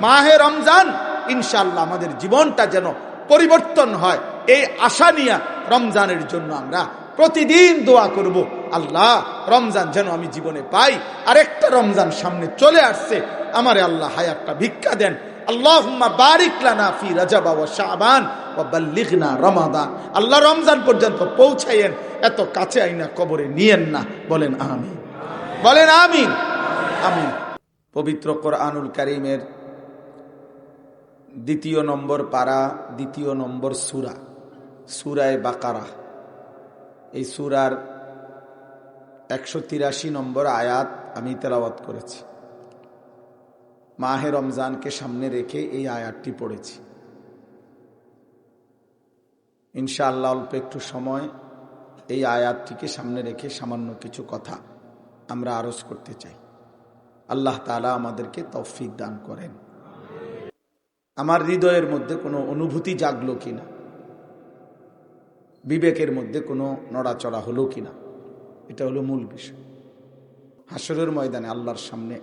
মাহে রমজান ইনশাআল্লাহ আমাদের জীবনটা যেন পরিবর্তন হয়, এই আশা নিয়ে রমজানের জন্য আমরা প্রতিদিন দোয়া করব, আল্লাহ রমজান যেন আমি জীবনে পাই। আরেকটা রমজান সামনে চলে আসছে, আমারে আল্লাহ হায়াতটা ভিক্ষা দেন। আল্লাহুম্মা বারিক লানা ফি রজব ওয়া শাবান ওয়া বাল্লিগনা রমাদান। আল্লাহ রমজান পর্যন্ত পৌঁছায়েন, এত কাছে আইনা কবরে নিয়েন না। বলেন আমিন, বলেন আমিন, আমিন। পবিত্র কোরআনুল কারীমের 2 নম্বর পারা, 2 নম্বর সূরা, সূরায়ে বাকারা। এই সূরার 183 নম্বর আয়াত আমি তেলাওয়াত করেছি। মাহে রমজানকে সামনে রেখে এই আয়াতটি পড়েছি। ইনশাআল্লাহ অল্প একটু সময় এই আয়াতটিকে সামনে রেখে সামান্য কিছু কথা আমরা আরজ করতে চাই। আল্লাহ তাআলা আমাদেরকে তৌফিক দান করেন। আমার হৃদয়ের মধ্যে কোনো অনুভূতি জাগলো কিনা, বিবেকের মধ্যে কোনো নড়াচড়া হলো কিনা, এটা হলো মূল বিষয়। হাসরের ময়দানে আল্লাহর সামনে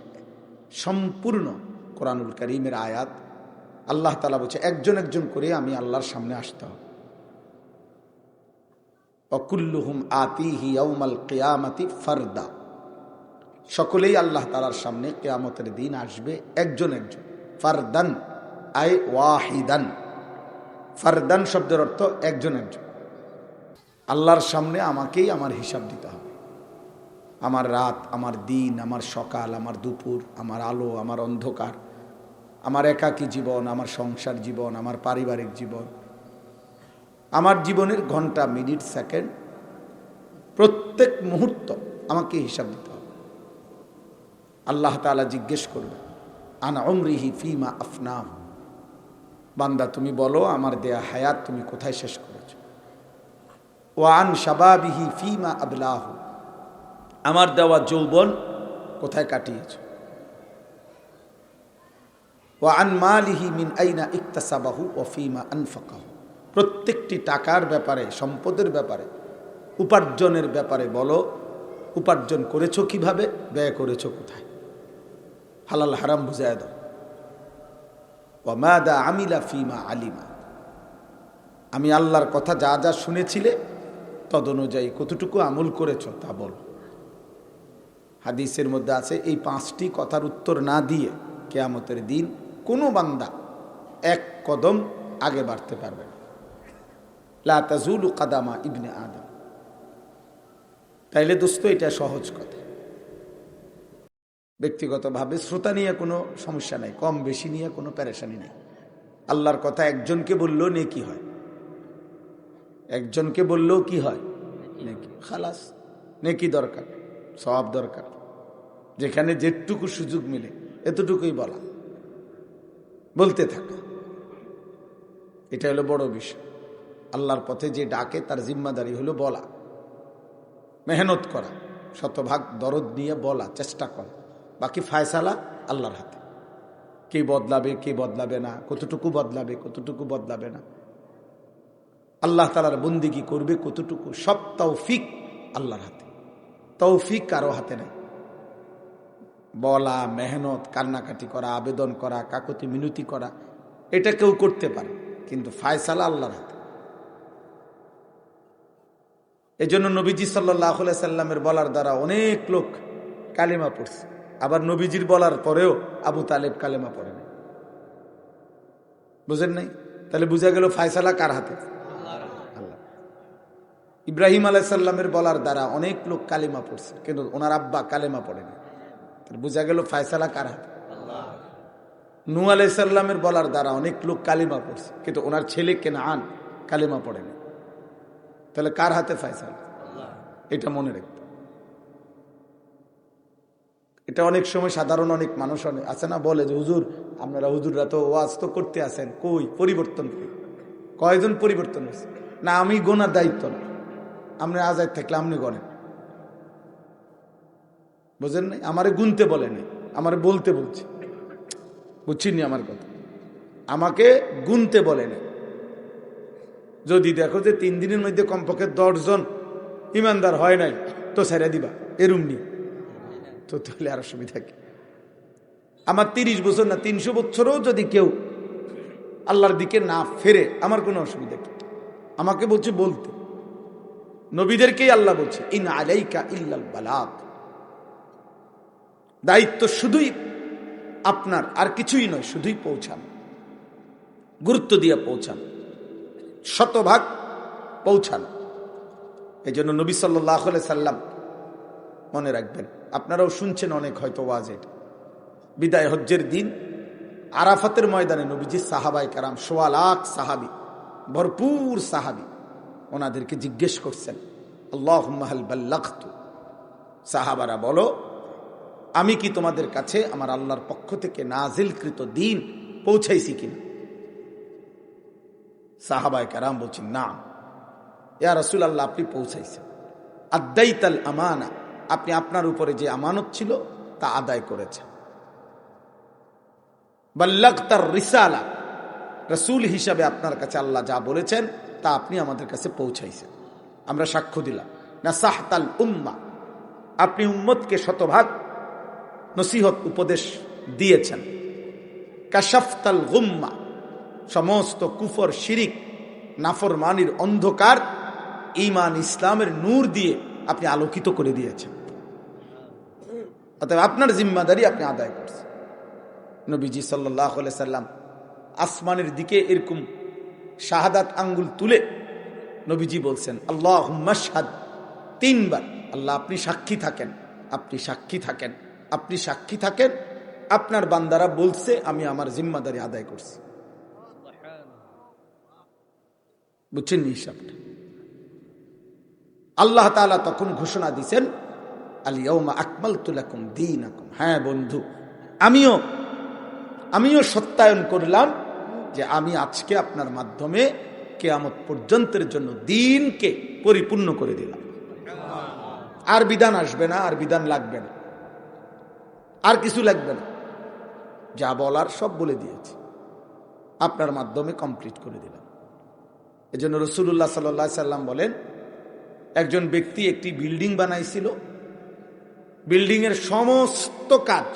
সম্পূর্ণ কোরআনুল কারীমের আয়াত, আল্লাহ তাআলা বলছে একজন একজন করে আমি আল্লাহর সামনে আসতে হবে। অকুল্লুহুম আতিহি ইয়াউমাল কিয়ামাতি ফারদা, সকলেই আল্লাহ তাআলার সামনে কিয়ামতের দিন আসবে একজন একজন। ফারদান আই ওয়াহিদান, ফারদান শব্দের অর্থ একজন একজন। আল্লাহর সামনে আমাকেই আমার হিসাব দিতে হবে। আমার রাত, আমার দিন, আমার সকাল, আমার দুপুর, আমার আলো, আমার অন্ধকার, আমার একাকী জীবন, আমার সংসার জীবন, আমার পারিবারিক জীবন, আমার জীবনের ঘন্টা, মিনিট, সেকেন্ড, প্রত্যেক মুহূর্ত আমাকে হিসাব দিতে হবে। আল্লাহ তাআলা জিজ্ঞেস করবে আন উমরিহি ফিমা আফনাহ, বান্দা তুমি বলো আমার দেয়া হায়াত তুমি কোথায় শেষ করেছো। ওয়া আন শাবাবিহি ফিমা আবলাহু, আমার দেওয়া যৌবন কোথায় কাটিয়েছো। ওয়া আন মালিহি মিন আইনা ইকতাসাবাহু ওয়া ফিমা আনফাকাহু, প্রত্যেকটি টাকার ব্যাপারে, সম্পদের ব্যাপারে, উপার্জনের ব্যাপারে বলো উপার্জন করেছো কিভাবে, ব্যয় করেছো কোথায়, হালাল হারাম বুঝায় দাও। ওয়া মাদা আমিলা ফিমা আলিমা, আমি আল্লাহর কথা যা যা শুনেছিলে তদনুযায়ী কতটুকু আমল করেছো তা বলো। হাদিসের মধ্যে আছে এই 5টি কথার উত্তর না দিয়ে কিয়ামতের দিন কোনো বান্দা এক কদম আগে বাড়তে পারবে না। লা তাজুলু কাদামা ইবনে আদম। তাইলে দোস্ত এটা সহজ কথা, ব্যক্তিগতভাবে শ্রোতা নিয়ে কোনো সমস্যা নাই, কম বেশি নিয়ে কোনো পেরেশানি নেই। আল্লাহর কথা একজনকে বললেও নেকি হয়, একজনকে বললেও কি হয়, নেকি। খালাস, নেকি দরকার, সওয়াব দরকার। যেখানে যেটুকু সুযোগ মিলে এতটুকুই বলা, বলতে থাকা, এটা হলো বড় বিষয়। আল্লাহর পথে যে ডাকে তার জিম্মাদারি হলো বলা, মেহনত করা, শতভাগ দরদ নিয়ে বলা, চেষ্টা করা। বাকি ফায়সালা আল্লাহর হাতে। কে বদলাবে কে বদলাবে না, কতটুকু বদলাবে কতটুকু বদলাবে না, আল্লাহ তাআলার বন্দেগী করবে কতটুকু, সব তৌফিক আল্লাহর হাতে। তৌফিক কারো হাতে নেই। বলা, মেহনত, কান্নাকাটি করা, আবেদন করা, কাকুতি মিনতি করা, এটা কেউ করতে পারে, কিন্তু ফায়সালা আল্লাহর হাতে। এই জন্য নবীজি সাল্লাল্লাহু আলাইহি সাল্লামের বলার দ্বারা অনেক লোক কালেমা পড়ছে, আবার নবীজির বলার পরেও আবু তালেব কালেমা পড়ে নাই। বুঝেন নাই? তাহলে বুঝা গেল ফায়সালা কার হাতে? আল্লাহ। ইব্রাহিম আলাইহিস সালামের বলার দ্বারা অনেক লোক কালেমা পড়ছে, কিন্তু ওনার আব্বা কালেমা পড়ে নাই। তাহলে বুঝা গেল ফায়সালা কার হাতে? আল্লাহ। নূহ আলাইহিস সালামের বলার দ্বারা অনেক লোক কালেমা পড়ছে, কিন্তু ওনার ছেলে কেনান কালেমা পড়ে নাই। তাহলে কার হাতে ফায়সালা? আল্লাহ। এটা মনে রাখতে। এটা অনেক সময় সাধারণ অনেক মানুষ আছে না, বলে যে হুজুর আপনারা হুজুররা তো ওয়াজ তো করতে আসেন, কই পরিবর্তন কই, কয়জন পরিবর্তন হয়েছে? না আমি গোনার দায়িত্ব না, আপনি আজাদ থাকলে আপনি গণেন। বুঝেন নাই? আমারে গুনতে বলে নাই, আমারে বলতে বলছি। বুঝছিনি আমার কথা? আমাকে গুনতে বলে নাই। যদি দেখো যে 3 দিনের মধ্যে কমপক্ষে 10 জন ইমানদার হয় নাই, তো ছেড়ে দিবা এরুম নি, তো তাহলে আর অসুবিধা কি? আমার 30 বছর না 300 বছরও যদি কেউ আল্লাহর দিকে না ফেরে আমার কোনো অসুবিধা নেই। আমাকে বলছে বলতে, নবীদেরকেই আল্লাহ বলছে ইন আলাইকা ইল্লাল বালাগ, দায়িত্ব শুধুই আপনার, আর কিছুই নয়, শুধুই পৌঁছান, গুরুত্ব দিয়ে পৌঁছান, শতভাগ পৌঁছান। এই জন্য নবী সাল্লাল্লাহু আলাইহি সাল্লাম, মনে রাখবেন, আপনারাও শুনছেন অনেক হয়তো ওয়াজে, বিদায় হজ্জের দিন আরাফাতের ময়দানে নবীজি সাহাবায়ে কেরাম, ১.৫ লাখ সাহাবী, ভরপুর সাহাবী, ওনাদেরকে জিজ্ঞেস করছেন আল্লাহুম্মা হাল বাল্লাগতু, সাহাবারা বলো আমি কি তোমাদের কাছে আমার আল্লাহর পক্ষ থেকে নাজিলকৃত দ্বীন পৌঁছাইছি কিনা? সাহাবায়ে কেরাম বলছেন না, ইয়া রাসূলুল্লাহ আপনি পৌঁছাইছেন। আদাইতাল আমানা, আপনি আপনার উপরে যে আমানত ছিল তা আদায় করেছেন। বাল্লাগতার রিসালা, রাসূল হিসাবে আপনার কাছে আল্লাহ যা বলেছেন তা আপনি আমাদের কাছে পৌঁছাইছেন, আমরা সাক্ষ্য দিলাম। নাসাহতাল উম্মা, আপনি উম্মতকে শতভাগ নসিহত উপদেশ দিয়েছেন। কাশাফতাল গুম্মা, সমস্ত কুফর শিরিক নাফরমানির অন্ধকার ঈমান ইসলামের নূর দিয়ে আপনি আলোকিত করে দিয়েছেন। অতএব আপনার জিম্মাদারি আপনি আদায় করছেন। নবীজি সাল্লাল্লাহু আলাইহি সাল্লাম আসমানের দিকে এরকম শাহাদাত আঙ্গুল তুলে নবীজি বলছেন আল্লাহুম্মা শাহাদ, 3 বার, আল্লাহ আপনি সাক্ষী থাকেন, আপনি সাক্ষী থাকেন, আপনি সাক্ষী থাকেন, আপনার বান্দারা বলছে আমি আমার জিম্মাদারি আদায় করছি। বুঝছেন হিসাবটা? আল্লাহ তাআলা তখন ঘোষণা দিয়েছেন আল ইয়াউমা আকমালতু লাকুম দীনাকুম। হ্যাঁ বন্ধু, আমিও সত্যায়ন করলাম যে আমি আজকে আপনার মাধ্যমে কিয়ামত পর্যন্তের জন্য দ্বীনকে পরিপূর্ণ করে দিলাম। আর বিধান আসবে না, আর বিধান লাগবে না, আর কিছু লাগবে না, যা বলার সব বলে দিয়েছি, আপনার মাধ্যমে কমপ্লিট করে দিলাম। এজন্য রাসূলুল্লাহ সাল্লাল্লাহু আলাইহি সাল্লাম বলেন, একজন ব্যক্তি একটি বিল্ডিং বানাইছিল, বিল্ডিং এর সমস্ত কাজ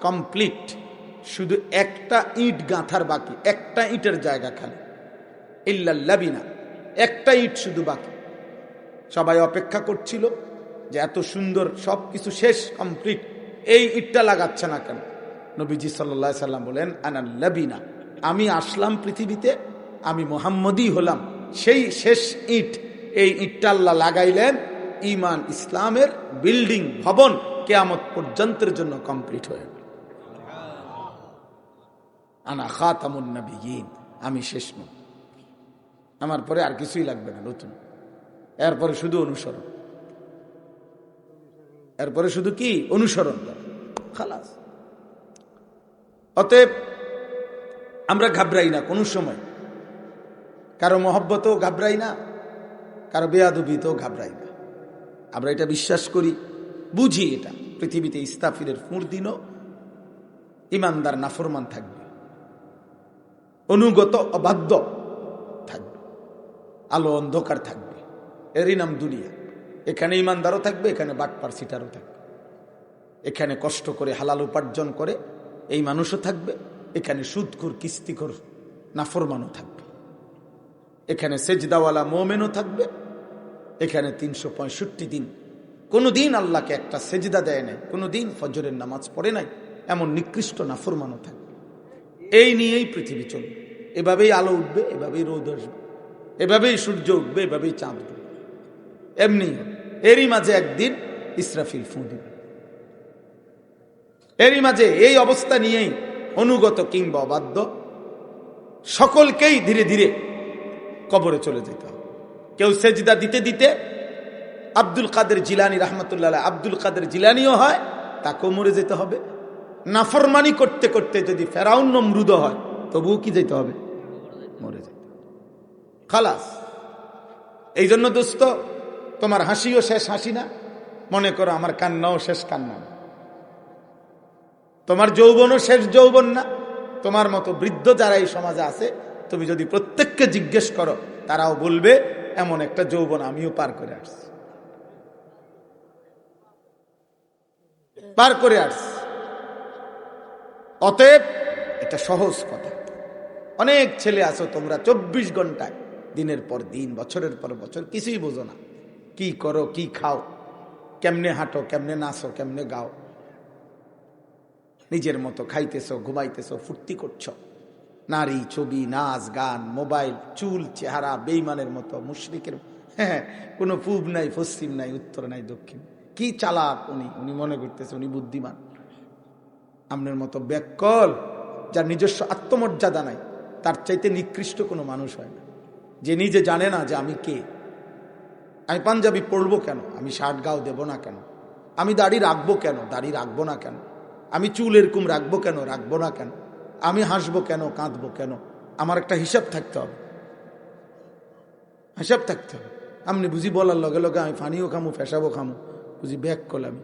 কমপ্লিট, শুধু একটা ইট গাঁথার বাকি, একটা ইটের জায়গা খালি, ইল্লাল লাবিনা, একটা ইট শুধু বাকি। সবাই অপেক্ষা করছিল যে এত সুন্দর সবকিছু শেষ কমপ্লিট, এই ইটটা লাগাচ্ছে না কেন? নবীজি সাল্লাল্লাহু আলাইহি সাল্লাম বলেন আনাল লাবিনা, আমি আসলাম পৃথিবীতে, আমি মুহাম্মদী হলাম সেই শেষ ইট। এই ইটটা আল্লাহ লাগাইলেন, ঈমান ইসলামের বিল্ডিং ভবন কিয়ামত পর্যন্তের জন্য কমপ্লিট হয়ে গেল। আনা খাতামুন নবিয়্যিন, আমি শেষ নবী, আমার পরে আর কিছুই লাগবে না নতুন। এরপরে শুধু অনুসরণ, এরপরে শুধু কি অনুসরণ, খালাস। অতএব আমরা ঘাবড়াই না কোনো সময়, কারো মহব্বতেও ঘাবড়াই না, কারো বেয়াদবিতেও ঘাবড়াই না। আমরা এটা বিশ্বাস করি, বুঝি এটা পৃথিবীতে ইস্তাফিরের দিনও ইমানদার নাফরমান থাকবে, অনুগত অবাধ্য থাকবে, আলো অন্ধকার থাকবে, এরই নাম দুনিয়া। এখানে ইমানদারও থাকবে, এখানে বাটপার সিটারও থাকবে, এখানে কষ্ট করে হালাল উপার্জন করে এই মানুষও থাকবে, এখানে সুদখোর কিস্তিখোর নাফরমানও থাকবে, এখানে সেজদাওয়ালা মোমেনও থাকবে, এখানে 365 দিন কোনো দিন আল্লাহকে একটা সেজদা দেয় নাই, কোনো দিন ফজরের নামাজ পড়ে নাই, এমন নিকৃষ্ট নাফরমানও থাকবে। এই নিয়েই পৃথিবী চলবে, এভাবেই আলো উঠবে, এভাবেই রোদ আসবে, এভাবেই সূর্য উঠবে, এভাবেই চাঁদ উঠবে, এমনি। এরই মাঝে একদিন ইসরাফিল ফুঁ দিবে, এরই মাঝে এই অবস্থা নিয়েই অনুগত কিংবা অবাধ্য সকলকেই ধীরে ধীরে কবরে চলে যেতে হবে। কেউ সেজদা দিতে দিতে আব্দুল কাদের জিলানী রহমতুল্লাহ, আব্দুল কাদের জিলানীও হয়, তাকেও মরে যেতে হবে। নাফরমানি করতে করতে যদি ফেরাউন নমরুদ হয়, তবুও কি যেতে হবে? মরে যেতে, খালাস। এই জন্য দোস্ত, তোমার হাসিও শেষ হাসি না, মনে করো আমার কান্নাও শেষ কান্না না, তোমার যৌবনও শেষ যৌবন না। তোমার মতো বৃদ্ধ যারা এই সমাজে আছে, তুমি যদি প্রত্যেককে জিজ্ঞেস করো, তারাও বলবে এমন একটা যৌবন আমিও পার করে আসছি, পার করে আসছি। অতএব এটা সহজ কথা। অনেক ছেলে আছো তোমরা 24 ঘন্টায় দিনের পর দিন বছরের পর বছর কিছুই বোঝো না, কি করো কি খাও, কেমনে হাঁটো, কেমনে নাচো, কেমনে গাও, নিজের মতো খাইতেছো, ঘুমাইতেছো, ফুর্তি করছো। নারী, ছবি, নাচ, গান, মোবাইল, চুল, চেহারা বেঈমানের মতো, মুশরিকের। হ্যাঁ, কোনো পূব নাই, পশ্চিম নাই, উত্তর নাই, দক্ষিণ। কি চালাক উনি মনে করতেছে উনি বুদ্ধিমান। আপনার মতো ব্যাকল, যার নিজস্ব আত্মমর্যাদা নাই, তার চাইতে নিকৃষ্ট কোনো মানুষ হয় না। যে নিজে জানে না যে আমি কে, আমি পাঞ্জাবি পরবো কেন, আমি শার্ট গাও দেবো না কেন, আমি দাড়ি রাখবো কেন, দাড়ি রাখবো না কেন, আমি চুল এরকম রাখবো কেন, রাখবো না কেন, আমি হাসবো কেন, কাঁদবো কেন, আমার একটা হিসাব থাকতে হবে, হিসাব থাকতে হবে। আপনি বুঝি বলার লগে লগে আমি ফানিও খামু, ফেসাবো খামু, বুঝি ব্যাক করলাম।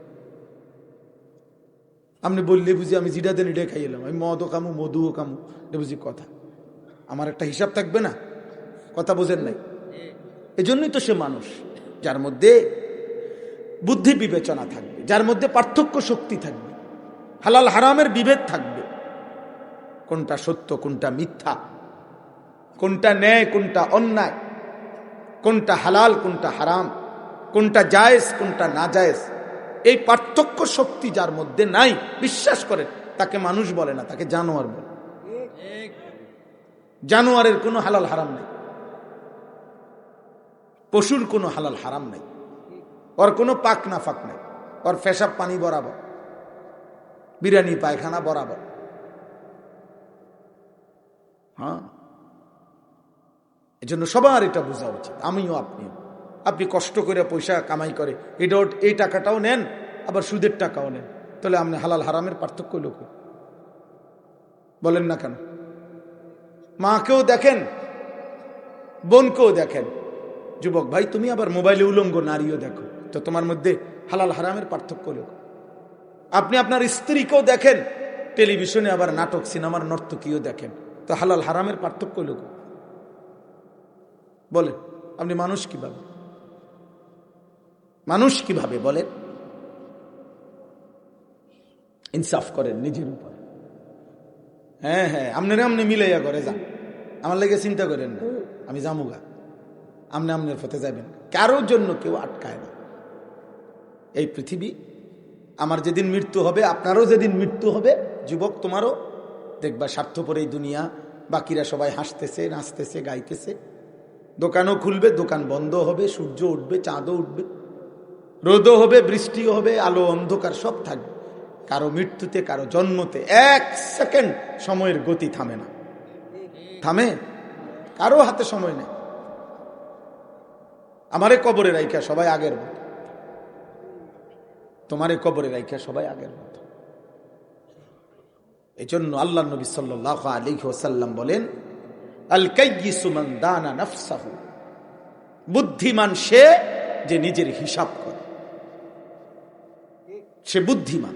আপনি বললে বুঝি আমি জিডা দেন ইডে খাইলাম, আমি মদও খামু, মধুও খামু, এটা বুঝি কথা। আমার একটা হিসাব থাকবে না, কথা বোঝেন নাই? এজন্যই তো সে মানুষ, যার মধ্যে বুদ্ধি বিবেচনা থাকবে, যার মধ্যে পার্থক্য শক্তি থাকবে, হালাল হারামের বিভেদ থাকবে, কোনটা সত্য কোনটা মিথ্যা, কোনটা ন্যায় কোনটা অন্যায়, কোনটা হালাল কোনটা হারাম, কোনটা জায়েজ কোনটা না জায়েজ, এই পার্থক্য শক্তি যার মধ্যে নাই, বিশ্বাস করেন, তাকে মানুষ বলে না, তাকে জানোয়ার বলে। জানোয়ারের কোনো হালাল হারাম নেই, পশুর কোনো হালাল হারাম নেই, ওর কোনো পাক না ফাঁক নেই, ওর পেশাব পানি বরাবর, বিরিয়ানি পায়খানা বরাবর। হ্যাঁ, এজন্য সবার এটা বোঝা উচিত, আমিও আপনিও। আপনি কষ্ট করে পয়সা কামাই করে এই টাকাটাও নেন, আবার সুদের টাকাও নেন, তাহলে আপনি হালাল হারামের পার্থক্য লোক বলেন না কেন? মাকেও দেখেন, বোনকেও দেখেন, যুবক ভাই তুমি আবার মোবাইলে উলঙ্গ নারীও দেখো, তো তোমার মধ্যে হালাল হারামের পার্থক্য লোক। আপনি আপনার স্ত্রীকেও দেখেন, টেলিভিশনে আবার নাটক সিনেমার নর্তকীও দেখেন, তো হালাল হারামের পার্থক্য লোক বলেন। আপনি মানুষ কিভাবে, মানুষ কিভাবে বলেন? ইনসাফ করেন নিজের উপর। হ্যাঁ হ্যাঁ, আপনি মিলাইয়া করে যান, আমার লেগে চিন্তা করেন না, আমি জামুগা, আপনার পথে যাবেন, কারোর জন্য কেউ আটকায় না। এই পৃথিবী, আমার যেদিন মৃত্যু হবে আপনারও যেদিন মৃত্যু হবে, যুবক তোমারও, দেখবা স্বার্থপর এই দুনিয়া, বাকিরা সবাই হাসতেছে, নাচতেছে, গাইতেছে, দোকানও খুলবে, দোকান বন্ধ হবে, সূর্য উঠবে, চাঁদও উঠবে, রোদও হবে, বৃষ্টিও হবে, আলো অন্ধকার সব থাকবে। কারো মৃত্যুতে, কারো জন্মতে 1 সেকেন্ড সময়ের গতি থামে না, থামে? কারো হাতে সময় নেই। আমারে কবরে রাইখা সবাই আগের মতো, তোমারে কবরে রাইখা সবাই আগের মতো। এই জন্য আল্লাহ নবী সাল্লাল্লাহু আলাইহি ওয়াসাল্লাম বলেন, আল কাইয়িসু মান দানা নাফসাহু, বুদ্ধিমান সে যে নিজের হিসাব করে, সে বুদ্ধিমান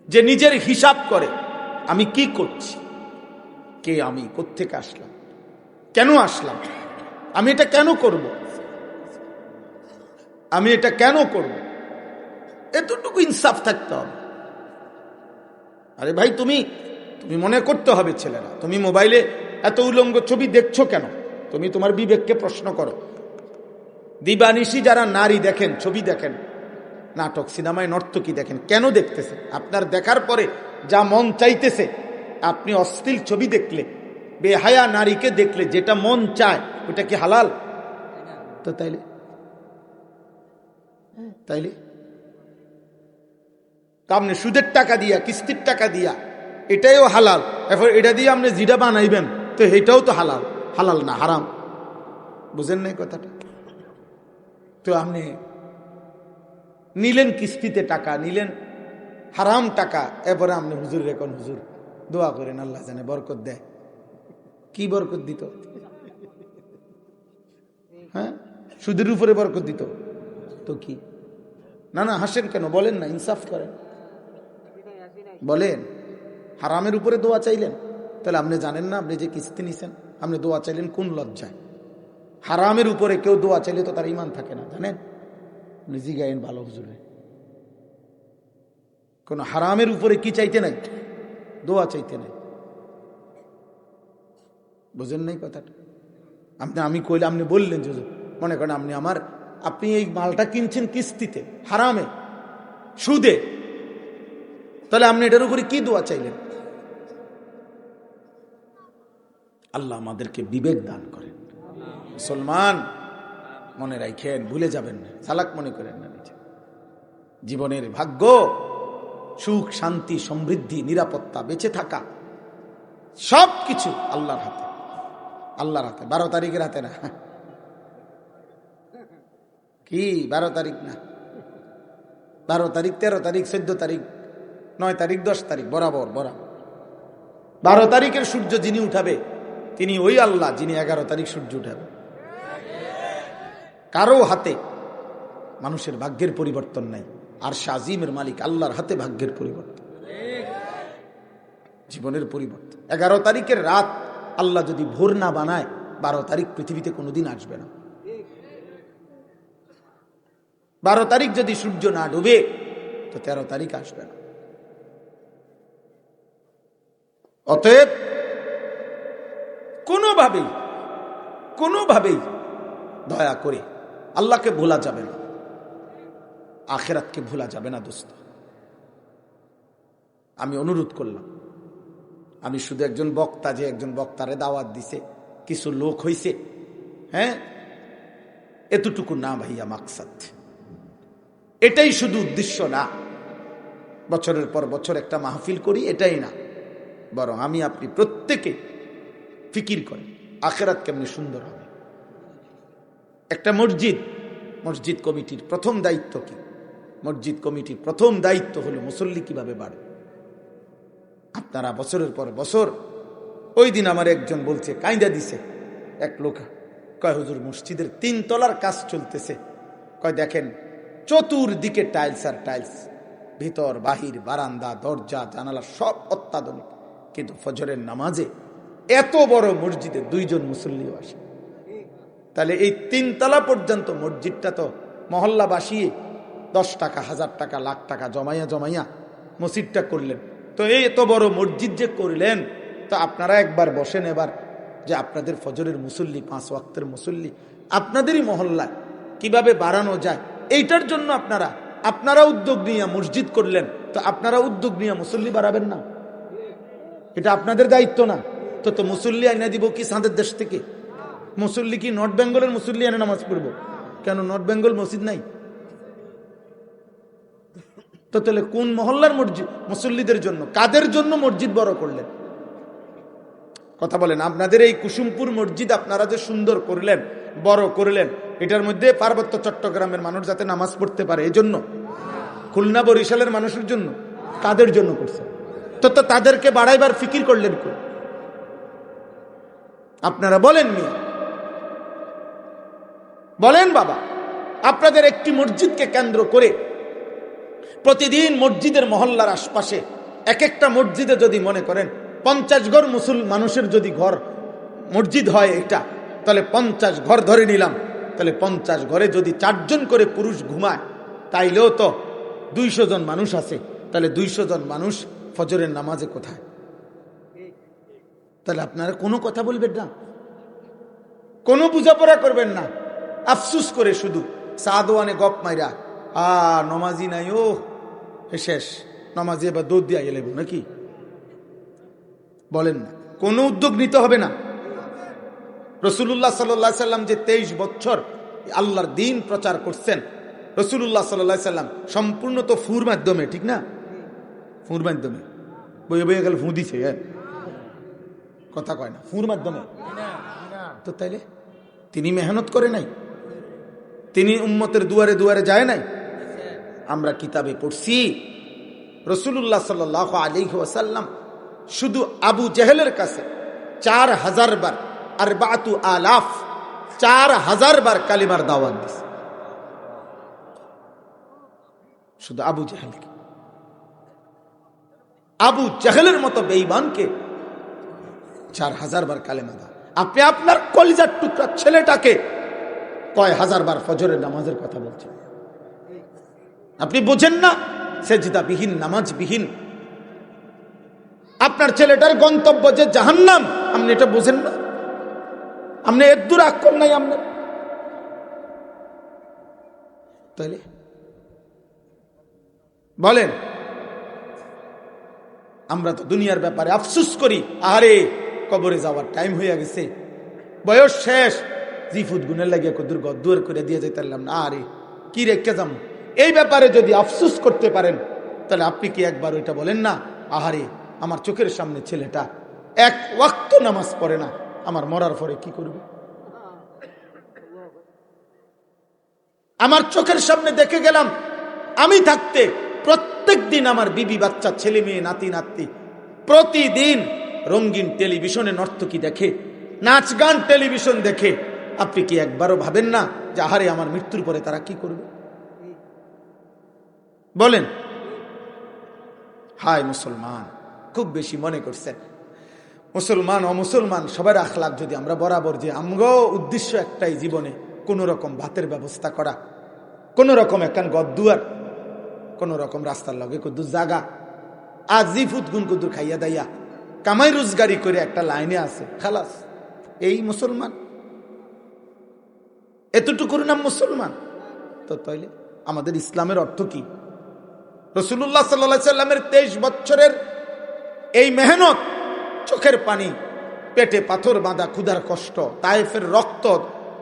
যে নিজের হিসাব করে, আমি কি করছি, কে আমি, কোত্থেকে আসলাম, কেন আসলাম, আমি এটা কেন করব, আমি এটা কেন করব, এতটুকু ইনসাফ থাকতে হবে। আরে ভাই তুমি মনে করতে হবে, ছেলেরা তুমি মোবাইলে এত উলঙ্গ ছবি দেখছো কেন? তুমি তোমার বিবেককে প্রশ্ন করো। দিবানিশি যারা নারী দেখেন, ছবি দেখেন, নাটক সিনেমায় নর্তকী দেখেন, কেন দেখতেছে? আপনার দেখার পরে যা মন চাইতেছে, আপনি অশ্লীল ছবি দেখলে, বেহায়া নারীকে দেখলে যেটা মন চায়, ওটা কি হালাল? তো তাইলে আপনি সুদের টাকা দিয়া, কিস্তির টাকা দিয়া, এটাইও হালাল, এরপর এটা দিয়ে আপনি জিডা বানাইবেন, তো এটাও তো হালাল, হালাল না হারাম? বুঝেন নাই কথাটা? তো আপনি নিলেন কিস্তিতে টাকা, নিলেন হারাম টাকা, এরপরে আপনি হুজুর রেখন, হুজুর দোয়া করেন আল্লাহ জানে বরকত দেয়। কি বরকত দিত? হ্যাঁ, সুদের উপরে বরকত দিত তো কি? না না, হাসেন কেন? বলেন না, ইনসাফ করেন, বলেন। হারামের উপরে দোয়া চাইলেন, তাহলে আপনি জানেন না আপনি যে কিস্তি নিছেন, আপনি দোয়া চাইলেন কোন লজ্জায়? হারামের উপরে কেউ দোয়া চাইলে তো তার ইমান থাকে না, জানেন? নিজে গায়েন ভালো হুজুরে, কোন হারামের উপরে কি চাইতে নাই? দোয়া চাইতে নেই। বুঝেন নাই কথাটা? আমি কইলে আপনি বললেন যে মনে করেন আপনি এই মালটা কিনছেন কিস্তিতে, হারামে, সুদে, তাহলে আপনি এটার উপরে কি দোয়া চাইলেন? আল্লাহ আমাদেরকে বিবেক দান করেন। মুসলমান মনে রাখেন, ভুলে যাবেন না, চালাক মনে করেন না। জীবনের ভাগ্য, সুখ, শান্তি, সমৃদ্ধি, নিরাপত্তা, বেঁচে থাকা সবকিছু আল্লাহর হাতে। আল্লাহর হাতে। 12 তারিখের হাতে না। কি 12 তারিখ না? 12 তারিখ, 13 তারিখ, 14 তারিখ, 9 তারিখ, 10 তারিখ, বরাবর 12 তারিখের সূর্য যিনি উঠাবে তিনি ওই আল্লাহ যিনি 11 তারিখ সূর্য উঠাবে। কারো হাতে মানুষের ভাগ্যের পরিবর্তন নাই। আর আজিমের মালিক আল্লাহর হাতে ভাগ্যের পরিবর্তন, জীবনের পরিবর্তন। 11 তারিখের রাত আল্লাহ যদি ভোর না বানায়, 12 তারিখ পৃথিবীতে কোনোদিন আসবে না। 12 তারিখ যদি সূর্য না ডুবে, তো 13 তারিখ আসবে না। অতএব কোনোভাবেই দয়া করে আল্লাহকে ভোলা যাবে না, আখিরাতকে ভোলা যাবে না। দোস্ত, আমি অনুরোধ করলাম, আমি শুধু একজন বক্তা, যে একজন বক্তারে দাওয়াত দিছে, কিছু লোক হইছে, হ্যাঁ, এতটুকু না ভাইয়া মাকসাদ। এটাই শুধু উদ্দেশ্য না, বছরের পর বছর একটা মাহফিল করি, এটাই না। বরং আমি আপনি প্রত্যেকে ফিকির করেন আখিরাত কেমনি সুন্দর হবে। একটা মসজিদ কমিটির প্রথম দায়িত্ব কি? মসজিদ কমিটির প্রথম দায়িত্ব হলো মুসল্লি কিভাবে বাড়ে। আপনারা বছরের পর বছর, ওই দিন আমার একজন বলছে, কাইন্দা দিছে এক লোক, কয় হুজুর মসজিদের 3 তলার কাজ চলতেছে, কয় দেখেন চতুর্দিকে টাইলস আর টাইলস, ভিতর বাহির, বারান্দা, দরজা, জানালা সব অত্যাধুনিক, কিন্তু ফজরের নামাজে এত বড় মসজিদে 2 জন মুসল্লিও আসে। তাহলে এই 3 তলা পর্যন্ত মসজিদটা তো মহল্লা বাসিয়ে 10 টাকা, 1000 টাকা, লাখ টাকা জমাইয়া মসজিদটা করলেন। তো এই এত বড় মসজিদ যে করলেন, তো আপনারা একবার বসেন এবার, যে আপনাদের ফজরের মুসল্লি, 5 ওয়াক্তের মুসল্লি আপনাদেরই মহল্লায় কিভাবে বাড়ানো যায়, এইটার জন্য আপনারা উদ্যোগ নিয়ে মসজিদ করলেন, তো আপনারা উদ্যোগ নিয়ে মুসল্লি বাড়াবেন না? এটা আপনাদের দায়িত্ব না? তো মুসল্লি আইনা দিব কি সাঁদের দেশ থেকে? মুসল্লি কি নর্থ বেঙ্গলের মুসল্লি এনে নামাজ পড়বো? কেন নর্থ বেঙ্গল মসজিদ নাই? তো তাহলে কোন মহল্লার মসজিদ? মুসল্লিদের জন্য। কাদের জন্য মসজিদ বড় করলেন? কথা বলেন। আপনাদের এই কুসুমপুর মসজিদ আপনারা যে সুন্দর করলেন, বড় করলেন, এটার মধ্যে পার্বত্য চট্টগ্রামের মানুষ যাতে নামাজ পড়তে পারে এই জন্য? খুলনা বরিশালের মানুষের জন্য? কাদের জন্য করছে? তো তাদেরকে বাড়াইবার ফিকির করলেন কোন? আপনারা বলেন মিয়া, বলেন বাবা, আপনাদের একটি মসজিদকে কেন্দ্র করে প্রতিদিন মসজিদের মহল্লার আশপাশে এক একটা মসজিদে যদি মনে করেন 50 ঘর মানুষের যদি ঘর মসজিদ হয়, এটা তাহলে 50 ঘর ধরে নিলাম, তাহলে 50 ঘরে যদি 4 জন করে পুরুষ ঘুমায়, তাইলেও তো 200 জন মানুষ আছে। তাহলে 200 জন মানুষ ফজরের নামাজে কোথায়? তাহলে আপনারা কোনো কথা বলবেন না, কোনো বুঝাপড়া করবেন না, আফসুস করে শুধু সাদওয়ানে গপ মাইরা নমাজি নাই, ও শেষ নমাজি, এবার দৌড় দিয়া গেলে নাকি? বলেন না, কোনো উদ্যোগ নিতে হবে না। রাসূলুল্লাহ সাল্লাল্লাহু আলাইহি সাল্লাম যে 23 বছর আল্লাহর দ্বীন প্রচার করছেন, রাসূলুল্লাহ সাল্লাল্লাহু আলাইহি সাল্লাম সম্পূর্ণ তো ফুর মাধ্যমে, ঠিক না? ফুর মাধ্যমে বইয়ে গেল, ফু দিছে, কথা কয় না, ফুর মাধ্যমে। তো তাইলে তিনি মেহনত করে নাই? তিনি উম্মতের দুয়ারে দুয়ারে যায় নাই? আমরা কিতাবে পড়ছি রাসূলুল্লাহ সাল্লাল্লাহু আলাইহি ওয়াসাল্লাম শুধু আবু জেহেলের কাছে 4000 বার, 4000 বার কালিমার দাওয়াত দিছে। শুধু আবু জেহেলকে, আবু জেহেলের মতো বেঈমানকে 4000 বার কালেমা দাও। আপনি আপনার কলিজার টুকরা ছেলেটাকে কয় হাজার বার ফজরের নামাজের কথা বলছেন? আপনি বোঝেন না? সেজদা বিহীন, নামাজ বিহীন। আপনার ছেলেটার গন্তব্য যে জাহান্নাম, আপনি এটা বোঝেন না? আপনি এর দূর আক্কর নাই আপনার? তাইলে বলেন, আমরা তো দুনিয়ার ব্যাপারে আফসুস করি, আরে কবরে যাওয়ার টাইম হয়ে গেছে, বয়স শেষ, জিফুত গুনের লাগিয়ে কদুর গদ্দুয়ার করে দিয়ে যেতে পারলাম না, আরে কি রেখে যাম। এই ব্যাপারে যদি আফসুস করতে পারেন, তাহলে আপনি কি একবার ওইটা বলেন না, আহারে আমার চোখের সামনে ছেলেটা এক ওয়াক্ত নামাজ পড়ে না, আমার মরার পরে কি করবে? আমার চোখের সামনে দেখে গেলাম, আমি থাকতে প্রত্যেক দিন আমার বিবি বাচ্চা ছেলে মেয়ে নাতি নাতি প্রতিদিন রঙিন টেলিভিশনে নর্তকী দেখে, নাচ গান টেলিভিশন দেখে। আপনি কি একবারও ভাবেন না যে আহারে আমার মৃত্যুর পরে তারা কি করবে? বলেন। হায় মুসলমান, খুব বেশি মনে করছেন মুসলমান অমুসলমান সবার আখলাক যদি আমরা বরাবর, যে আমগো উদ্দেশ্য একটাই জীবনে, কোন রকম ভাতের ব্যবস্থা করা, কোন রকম একখান গদ্দুয়ার, কোন রকম রাস্তার লগে কুদ্দুর জাগা, আজি ফুট গুন কুদ্দুর খাইয়া দাইয়া কামাই রোজগারি করে একটা লাইনে আছে, খালাস, এই মুসলমান, এতটুকুর নাম মুসলমান? তো তাইলে আমাদের ইসলামের অর্থ কি? রাসূলুল্লাহ সাল্লাল্লাহু আলাইহি সাল্লামের 23 বছরের এই মেহনত, চোখের পানি, পেটে পাথর বাঁধা ক্ষুধার কষ্ট, তায়েফের রক্ত,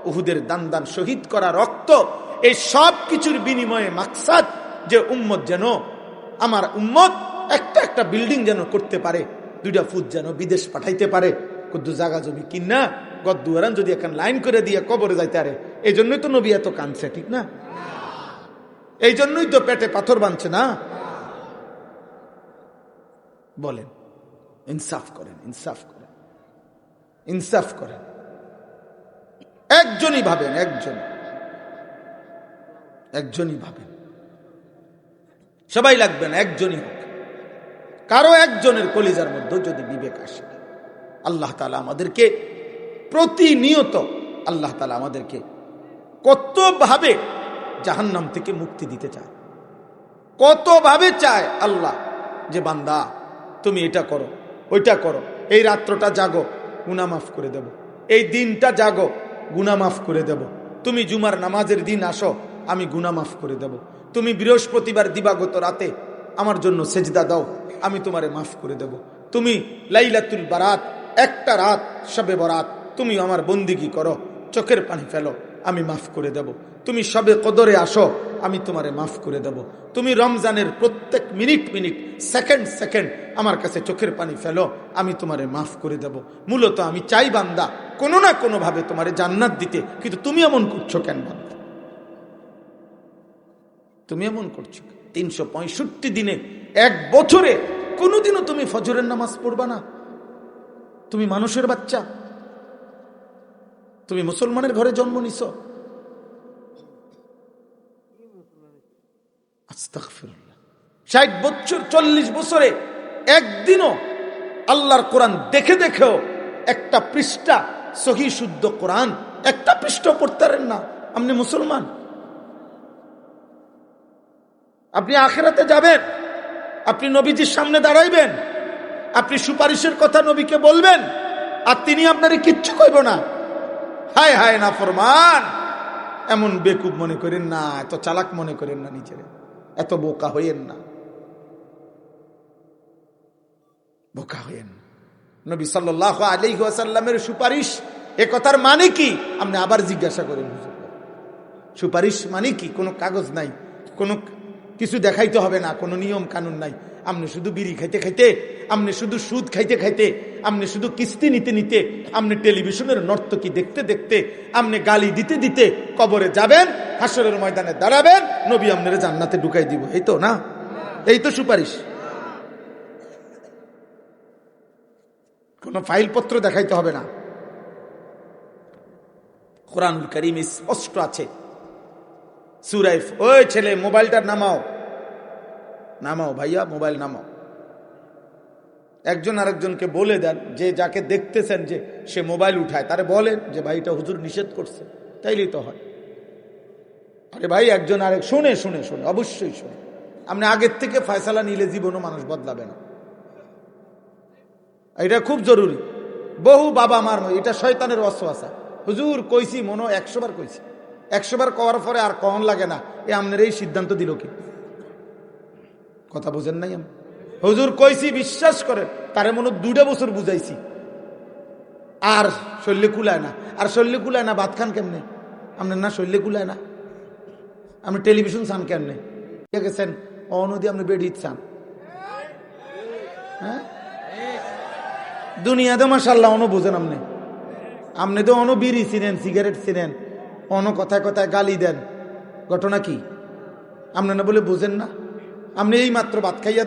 উহুদের দান দান শহীদ করা রক্ত, এই সব কিছুর বিনিময়ে মাকসাদ যে উম্মত যেন, আমার উম্মত একটা একটা বিল্ডিং যেন করতে পারে, 2টা ফুট যেন বিদেশ পাঠাইতে পারে, কুদ্দু জায়গা জমি কিনা গদ্দুয়ারান যদি এখন লাইন করে দিয়ে কবরে যাইতে পারে। এই জন্যই তো নবী এত কাঁদছে, ঠিক না? এই জন্যই তো পেটে পাথর বাঁধছে না? বলেন, ইনসাফ করেন, ইনসাফ করেন, ইনসাফ করেন। একজনই ভাবেন, একজনই ভাবেন, সবাই লাগবেন, একজনই হোক। কারো একজনের কলিজার মধ্যে যদি বিবেক আসে, আল্লাহ তাআলা আমাদেরকে প্রতিনিয়ত, আল্লাহ তাআলা আমাদেরকে কতভাবে জাহান্নাম থেকে মুক্তি দিতে চায়, কতভাবে চায় আল্লাহ যে বান্দা তুমি এটা করো, ওইটা করো, এই রাত্রটা জাগো, গুনাহ মাফ করে দেব, এই দিনটা জাগো, গুনাহ মাফ করে দেব, তুমি জুমার নামাজের দিন আসো, আমি গুনাহ মাফ করে দেব, তুমি বৃহস্পতিবার দিবাগত রাতে আমার জন্য সেজদা দাও, আমি তোমারে মাফ করে দেব, তুমি লাইলাতুল বারাত, একটা রাত শবে বরাত তুমি আমার বন্দিগি করো, চোখের পানি ফেলো, আমি মাফ করে দেব, তুমি শবে কদরে আসো, আমি তোমারে মাফ করে দেব, তুমি রমজানের প্রত্যেক মিনিট মিনিট, সেকেন্ড সেকেন্ড আমার কাছে চোখের পানি ফেলো, আমি তোমারে মাফ করে দেব। মূলত আমি চাই বান্দা কোনো না কোনো ভাবে তোমারে জান্নাত দিতে, কিন্তু তুমি এমন করছো কেন বান্দা? তুমি এমন করছো 365 দিনে, এক বছরে কোনোদিনও তুমি ফজরের নামাজ পড়বা না? তুমি মানুষের বাচ্চা, তুমি মুসলমানের ঘরে জন্ম নিছো। আস্তাগফিরুল্লাহ। 60 বছর 40 বছরে একদিনও আল্লাহর কোরআন দেখে দেখেও একটা পৃষ্ঠা, সহি শুদ্ধ কোরআন একটা পৃষ্ঠা পড়তে পারেন না, আপনি মুসলমান? আপনি আখিরাতে যাবেন, আপনি নবীজির সামনে দাঁড়াইবেন, আপনি সুপারিশের কথা নবীকে বলবেন, আর তিনি আপনারে কিচ্ছু কইব না। হায় হায় নাফরমান, এমন বেকুব মনে করেন না, এত চালাক মনে করেন না, নিজের এত বোকা হইয়েন না, বোকা হইয়েন। নবী সাল্লাল্লাহু আলাইহি ওয়াসাল্লামের সুপারিশ, এ কথার মানে কি? আপনি আবার জিজ্ঞাসা করেন, হুজুর সুপারিশ মানে কি? কোনো কাগজ নাই, কোনো কিছু দেখাইতে হবে না, কোনো নিয়ম কানুন নাই, আপনি শুধু বিড়ি খাইতে খাইতে, আপনি শুধু সুদ খাইতে খাইতে, আপনি শুধু কিস্তি নিতে নিতে, আপনি টেলিভিশনের নর্তকী দেখতে দেখতে, আপনি গালি দিতে দিতে কবরে যাবেন, হাসরের ময়দানে দাঁড়াবেন, নবী আপনারে জান্নাতে ঢুকাই দিব। এই তো না? এই তো সুপারিশ। কোনো ফাইলপত্র দেখাইতে হবে না, কোরআনুল কারীমে স্পষ্ট আছে। সূরা, ওই ছেলে মোবাইলটা নামাও, নামাও ভাইয়া, মোবাইল নামাও। একজন আরেকজনকে বলে দেন, যে যাকে দেখতেছেন যে সে মোবাইল উঠায়, তারে বলেন যে ভাই এটা হুজুর নিষেধ করছে, তাইলেই তো হয়। আরে ভাই, একজন আরেক শুনে শুনে শুনে, অবশ্যই শুনে। আপনি আগের থেকে ফয়সালা নিলে জীবনও মানুষ বদলাবে না। এটা খুব জরুরি। বহু বাবা মার এটা শয়তানের ওয়াসওয়াসা। হুজুর কইছি মনে 100 বার কইছি, 100 বার কওয়ার পরে আর কন লাগে না, এ আপনার এই সিদ্ধান্ত দিল কি? কথা বুঝেন নাই? আমি হুজুর কইছি বিশ্বাস করেন, তারে মনে 2 বছর বুঝাইছি, আর শৈল্যে কুলায় না। আর শৈল্যে কুলায় না, ভাত খান কেমনে? আপনার না শৈল্যে কুলায় না, আপনি টেলিভিশন চান কেমনে? গেছেন অনদি আপনি বেডি চান। হ্যাঁ, দুনিয়াতে মাশাআল্লাহ অন বোঝেন। আপনি তো অন বিড়ি চিনেন, সিগারেট চিনেন, অন কথায় কথায় গালি দেন। ঘটনা কি? আপনি না বলে বোঝেন না? আপনি এই মাত্র ভাত খাইয়া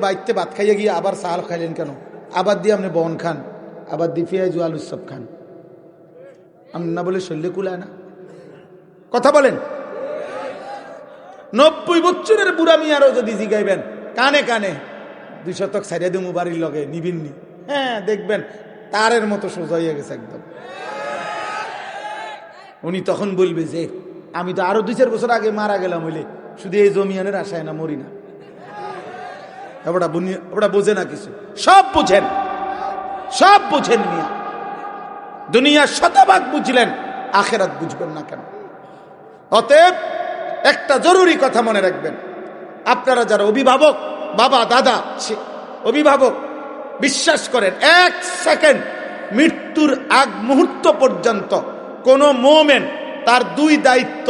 বাইতে ভাত খাইয়া গিয়ে আবার চাল খাইলেন কেন? আবার দিয়ে আপনি বন খান, আবার দিয়ে পেঁয়াজ আলুর সব খান। আপনি না বলে শরীরে কুলায় না? কথা বলেন। 90 বছরের বুড়া মিয়ারও যদি জিগাইবেন কানে কানে 2 শতক ছাইড়া দেবো বাড়ির লগে, নিবিননি? হ্যাঁ, দেখবেন তারের মতো সোজা হয়ে গেছে একদম। উনি তখন বলবে যে আমি তো আরো 2-4 বছর আগে মারা গেলাম, হইলে শুধু এই জমিয়ানের আশায় না মরি না। ওটা বোঝে না কিছু। সব বুঝেন, সব বুঝেন মিয়া। দুনিয়া শতভাগ বুঝলেন, আখেরাত বুঝবেন না কেন? অতএব একটা জরুরি কথা মনে রাখবেন, আপনারা যারা অভিভাবক, বাবা দাদা অভিভাবক, বিশ্বাস করেন 1 সেকেন্ড মৃত্যুর আগ মুহূর্ত পর্যন্ত কোন মোমেন তার 2 দায়িত্ব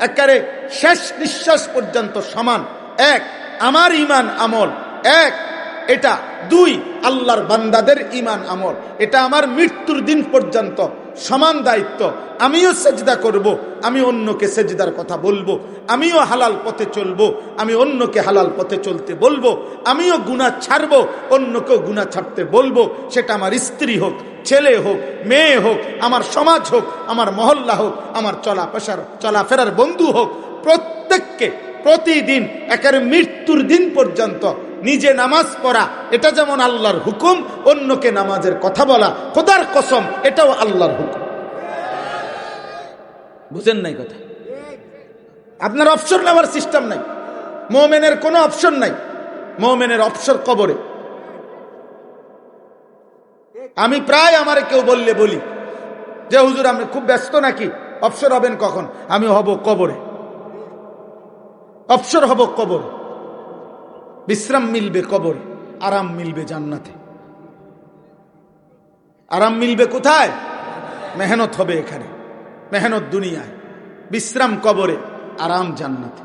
একেবারে শেষ নিঃশ্বাস পর্যন্ত সমান। 1, আমার ঈমান আমল। 1, এটা 2, আল্লাহর বান্দাদের ঈমান আমল। এটা আমার মৃত্যুর দিন পর্যন্ত সমান দায়িত্ব। আমিও সেজদা করব, আমি অন্যকে সেজদার কথা বলবো, আমিও হালাল পথে চলবো, আমি অন্যকে হালাল পথে চলতে বলবো, আমিও গুনাহ ছাড়বো, অন্যকেও গুনাহ ছাড়তে বলবো। সেটা আমার স্ত্রী হোক, ছেলে হোক, মেয়ে হোক, আমার সমাজ হোক, আমার মহল্লা হোক, আমার চলাফেরার বন্ধু হোক, প্রত্যেককে প্রতিদিন একেবারে মৃত্যুর দিন পর্যন্ত নিজে নামাজ পড়া, এটা যেমন আল্লাহর হুকুম, অন্যকে নামাজের কথা বলা, খোদার কসম, এটাও আল্লাহর হুকুম। বুঝেন নাই কথা? আপনার অপশন নেওয়ার সিস্টেম নাই। মুমিনের কোনো অপশন নাই। মুমিনের অপশন কবরে। আমি প্রায় আমারে কেউ বললে বলি যে হুজুর আপনি খুব ব্যস্ত নাকি, অবসর হবেন কখন? আমি হব কবরে, অবসর হব কবরে। বিশ্রাম মিলবে কবরে, আরাম মিলবে জান্নাতে। আরাম মিলবে কোথায়? মেহনত হবে এখানে, মেহনত দুনিয়ায়, বিশ্রাম কবরে, আরাম জান্নাতে।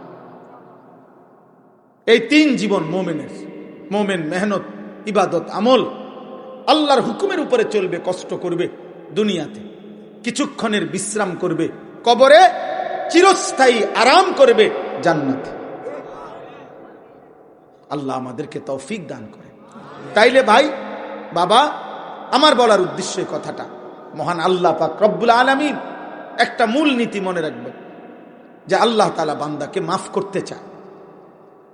এই 3 জীবন মোমেনের। মোমেন মেহনত, ইবাদত, আমল, আল্লাহর হুকুমের উপরে চলবে, কষ্ট করবে দুনিয়াতে, কিছুক্ষণের বিশ্রাম করবে কবরে, চিরস্থায়ী আরাম করবে জান্নাতে। আল্লাহ আমাদেরকে তৌফিক দান করে। তাইলে ভাই বাবা, আমার বলার উদ্দেশ্য কথাটা, মহান আল্লাহ পাক রব্বুল আলামিন একটা মূল নীতি মনে রাখবেন, যে আল্লাহ তাআলা বান্দাকে মাফ করতে চায়,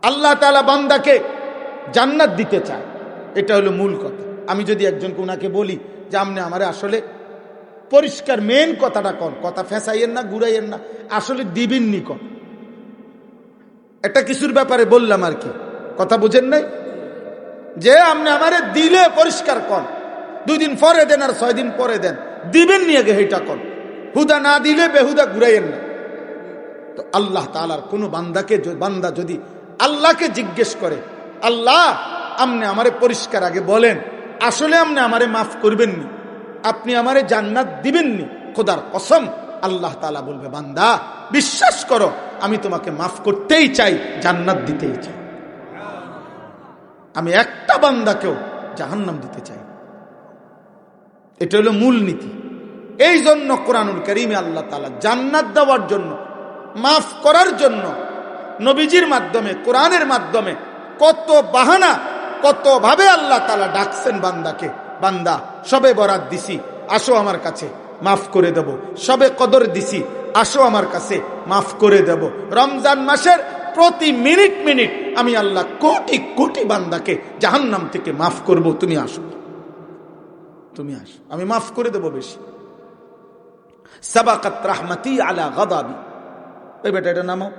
আল্লাহ তাআলা বান্দাকে জান্নাত দিতে চায়। এটা হলো মূল কথা। আমি যদি একজনকে ওনাকে বলি যে আপনি আমারে আসলে পরিষ্কার মেন কথাটা কোন, কথা ফেঁসাইয়েন না, ঘুরাইয়েন না, আসলে দিবেননি কোন, একটা কিছুর ব্যাপারে বললাম আর কি, কথা বুঝেন নাই? যে আপনি আমারে দিলে পরিষ্কার কোন, 2 দিন পরে দেন আর 6 দিন পরে দেন, দিবেন নিয়ে গে এইটা কোন, হুদা না দিলে বেহুদা ঘুরাইয়েন না। তো আল্লাহ তাআলার কোন বান্দা যদি আল্লাহকে জিজ্ঞেস করে, আল্লাহ আপনি আমারে পরিষ্কার আগে বলেন, আসলে আপনি আমারে মাফ করবেননি, আপনি আমারে জান্নাত দিবেননি, খোদার কসম আল্লাহ তাআলা বলবে, বান্দা বিশ্বাস করো আমি তোমাকে মাফ করতেই চাই, জান্নাত দিতেই চাই, আমি একটা বান্দাকেও জাহান্নাম দিতে চাই। এটা হলো মূল নীতি। এই জন্য কোরআনুল কারীমে আল্লাহ তাআলা জান্নাত দেওয়ার জন্য, মাফ করার জন্য নবীজির মাধ্যমে, কোরআনের মাধ্যমে কত বাহানা, কত ভাবে আল্লাহ তাআলা ডাকছেন বান্দাকে, বান্দা সবে বরাত দিছি, আসো আমার কাছে মাফ করে দেব, সবে কদর দিছি, আসো আমার কাছে মাফ করে দেব, রমজান মাসের প্রতি মিনিট মিনিট আমি আল্লাহ কোটি কোটি বান্দাকে জাহান্নাম থেকে মাফ করব, তুমি আসো, তুমি আসো, আমি মাফ করে দেব বেশি। সাবাকাত রাহমাতি আলা গাদাবি। এই বেটা এটা নামাও,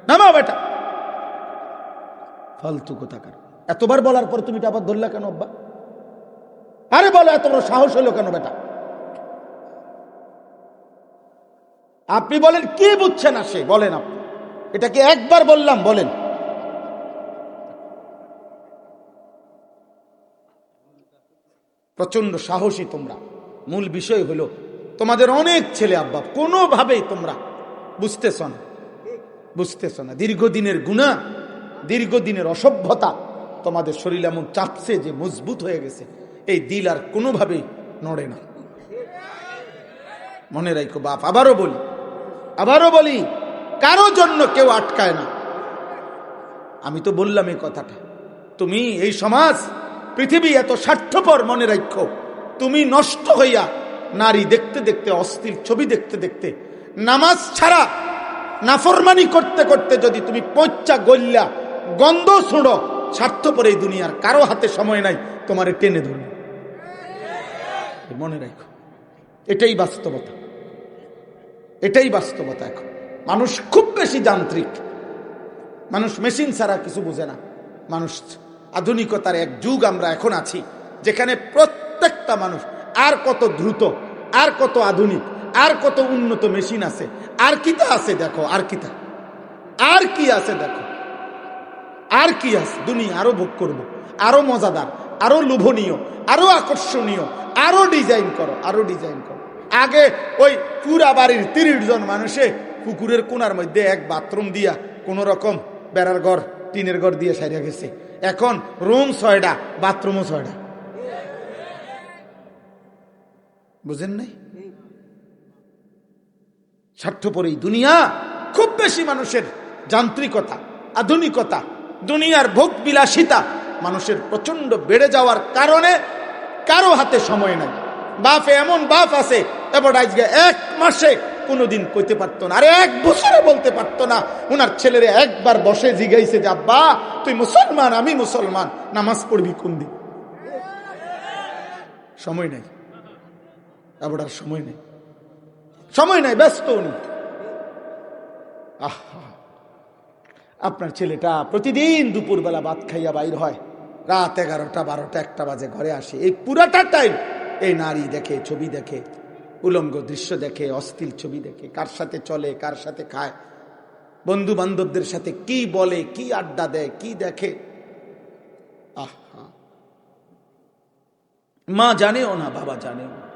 নামাও বেটা, ফালতু কোথাকার। এতবার বলার পর তুমি এটা আবার ধরলা কেন আব্বা? আরে বলো, এত বড় সাহস হলো কেন বেটা? আপনি বলেন কি বুঝছেন আসে, বলেন আপনি। এটাকে একবার বললাম, বলেন। প্রচন্ড সাহসী তোমরা। মূল বিষয় হলো তোমাদের অনেক ছেলে আব্বা কোনোভাবেই তোমরা বুঝতেছ না, বুঝতেছ না। দীর্ঘদিনের গুনাহ, দীর্ঘদিনের অসভ্যতা তোমাদের শরীর এমন চাপছে যে মজবুত হয়ে গেছে, এই দিল আর কোনোভাবেই নড়ে না। মনে রাখো বাপ, আবারও বলি, কারো জন্য কেউ আটকায় না। আমি তো বললাম এই কথাটা। তুমি এই সমাজ, পৃথিবী এত স্বার্থপর, মনে রাখো। তুমি নষ্ট হইয়া নারী দেখতে দেখতে, অশ্লীল ছবি দেখতে দেখতে, নামাজ ছাড়া নাফরমানি করতে করতে যদি তুমি পচ্চা গল্লা গন্ধ ছুঁড়ো, স্বার্থপর এই দুনিয়ার কারো হাতে সময় নাই তোমারে টেনে ধরবে। মনে রাখো, এটাই বাস্তবতা, এটাই বাস্তবতা। এখন মানুষ খুব বেশি যান্ত্রিক, মানুষ মেশিন ছাড়া কিছু বোঝে না। মানুষ আধুনিকতার এক যুগ আমরা এখন আছি, যেখানে প্রত্যেকটা মানুষ আর কত দ্রুত, আর কত আধুনিক, আর কত উন্নত মেশিন আছে, আর কিতা আছে দেখো, আর কিতা, আর কি আছে দেখো, আর কি আছে। দুনিয়া আরো ভোগ করবো, আরো মজাদার, আরো লোভনীয়, আরো আকর্ষণীয়, আরো ডিজাইন করো, আরো ডিজাইন করো। আগে ওই পুরা বাড়ির 30 জন মানুষে পুকুরের কোনার মধ্যে এক বাথরুম দিয়া কোন রকম বেড়ার ঘর, টিনের ঘর দিয়ে সারিয়া গেছে। এখন রুম 6টা, বাথরুমও 6টা। বুঝেন নাই? স্বার্থপর এই দুনিয়া, খুব বেশি মানুষের যান্ত্রিকতা, আধুনিকতা, দুনিয়ার ভোগ বিলাসিতা মানুষের প্রচন্ড বেড়ে যাওয়ার কারণে কারো হাতে সময় নাই। বাপে এমন বাপ আছে, এবার আজকে 1 মাসে কোনোদিন কইতে পারতো না, আরে 1 বছরে বলতে পারতো না। ওনার ছেলেরে একবার বসে জিজ্ঞাইছে যে আব্বা তুই মুসলমান, আমি মুসলমান, নামাজ পড়বি কোন দিন? সময় নাই, এবার আর সময় নেই, সময় নাই, ব্যস্ত উনি। আপনার ছেলেটা প্রতিদিন দুপুরবেলা ভাত খাইয়া বাইর হয়, রাত 11টা 12টা 1টা বাজে ঘরে আসে। এই পুরাটা টাইম এই নারী দেখে, ছবি দেখে, উলঙ্গ দৃশ্য দেখে, অশ্লীল ছবি দেখে, কার সাথে চলে, কার সাথে খায়, বন্ধু বান্ধবদের সাথে কি বলে, কি আড্ডা দেয়, কি দেখে। মা জানেও না, বাবা জানেও না।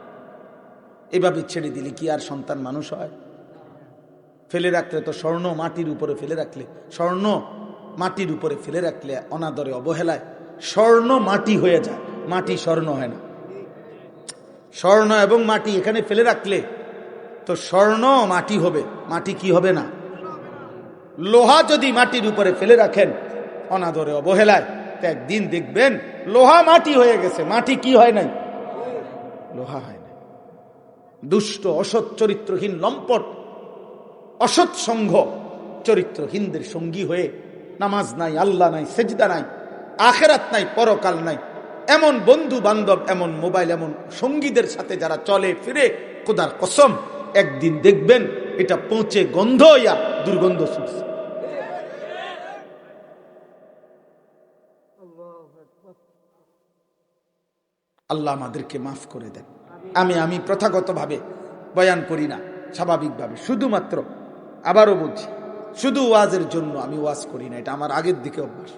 এভাবে ছেড়ে দিলে কি আর সন্তান মানুষ হয়? ফেলে রাখলে তো স্বর্ণ মাটির উপরে ফেলে রাখলে, স্বর্ণ মাটির উপরে ফেলে রাখলে অনাদরে অবহেলায় স্বর্ণ মাটি হয়ে যায়, মাটি স্বর্ণ হয় না। স্বর্ণ এবং মাটি এখানে ফেলে রাখলে তো স্বর্ণ মাটি হবে, মাটি কি হবে না? লোহা যদি মাটির উপরে ফেলে রাখেন অনাদরে অবহেলায়, তো একদিন দেখবেন লোহা মাটি হয়ে গেছে, মাটি কি হয় নাই? লোহা হয় না। দুষ্ট, অসৎ, চরিত্রহীন, লম্পট, অসৎ সঙ্গ চরিত্রহীনদের সঙ্গী হয়ে নামাজ নাই, আল্লাহ নাই, সেজদা নাই, আখেরাত নাই, পরকাল নাই, এমন বন্ধু বান্ধব, এমন মোবাইল, এমন সঙ্গীদের সাথে যারা চলে ফিরে, খোদার কসম একদিন দেখবেন এটা পৌঁছে গন্ধ ইয়া দুর্গন্ধ ছুটছে। আল্লাহ আমাদেরকে মাফ করে দেন। আমি প্রথাগতভাবে বয়ান করি না, স্বাভাবিকভাবে, শুধুমাত্র, আবারও বলছি, শুধু ওয়াজের জন্য আমি ওয়াজ করি না, এটা আমার আগের দিকে অভ্যাস।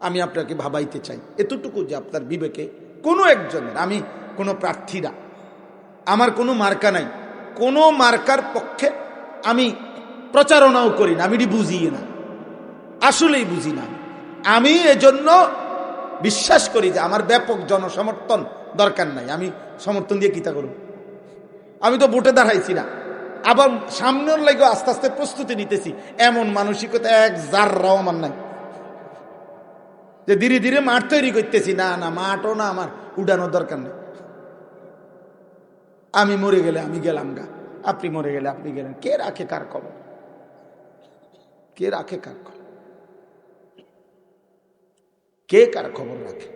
আমি আপনাকে ভাবাইতে চাই এতটুকু যে আপনার বিবেকে কোনো একজনের, আমি কোনো প্রার্থী না, আমার কোনো মার্কা নাই, কোনো মার্কার পক্ষে আমি প্রচারণাও করি না, আমি এটি বুঝি না, আসলেই বুঝি না। আমি এজন্য বিশ্বাস করি যে আমার ব্যাপক জনসমর্থন দরকার নাই। আমি সমর্থন দিয়ে কিতা করব? আমি তো ভোটে দাঁড়াইছি না, আবার সামনের লাগে আস্তে আস্তে প্রস্তুতি নিতেছি, এমন মানসিকতা এক জাররাও আমার নাই যে ধীরে ধীরে মাঠ তৈরি করতেছি। না না, মাঠও না, আমার উড়ানোর দরকার নেই। আমি মরে গেলে আমি গেলাম গা, আপনি মরে গেলে আপনি গেলেন, কে রাখে কার খবর? কে রাখে কার খবর? কে কার খবর রাখে?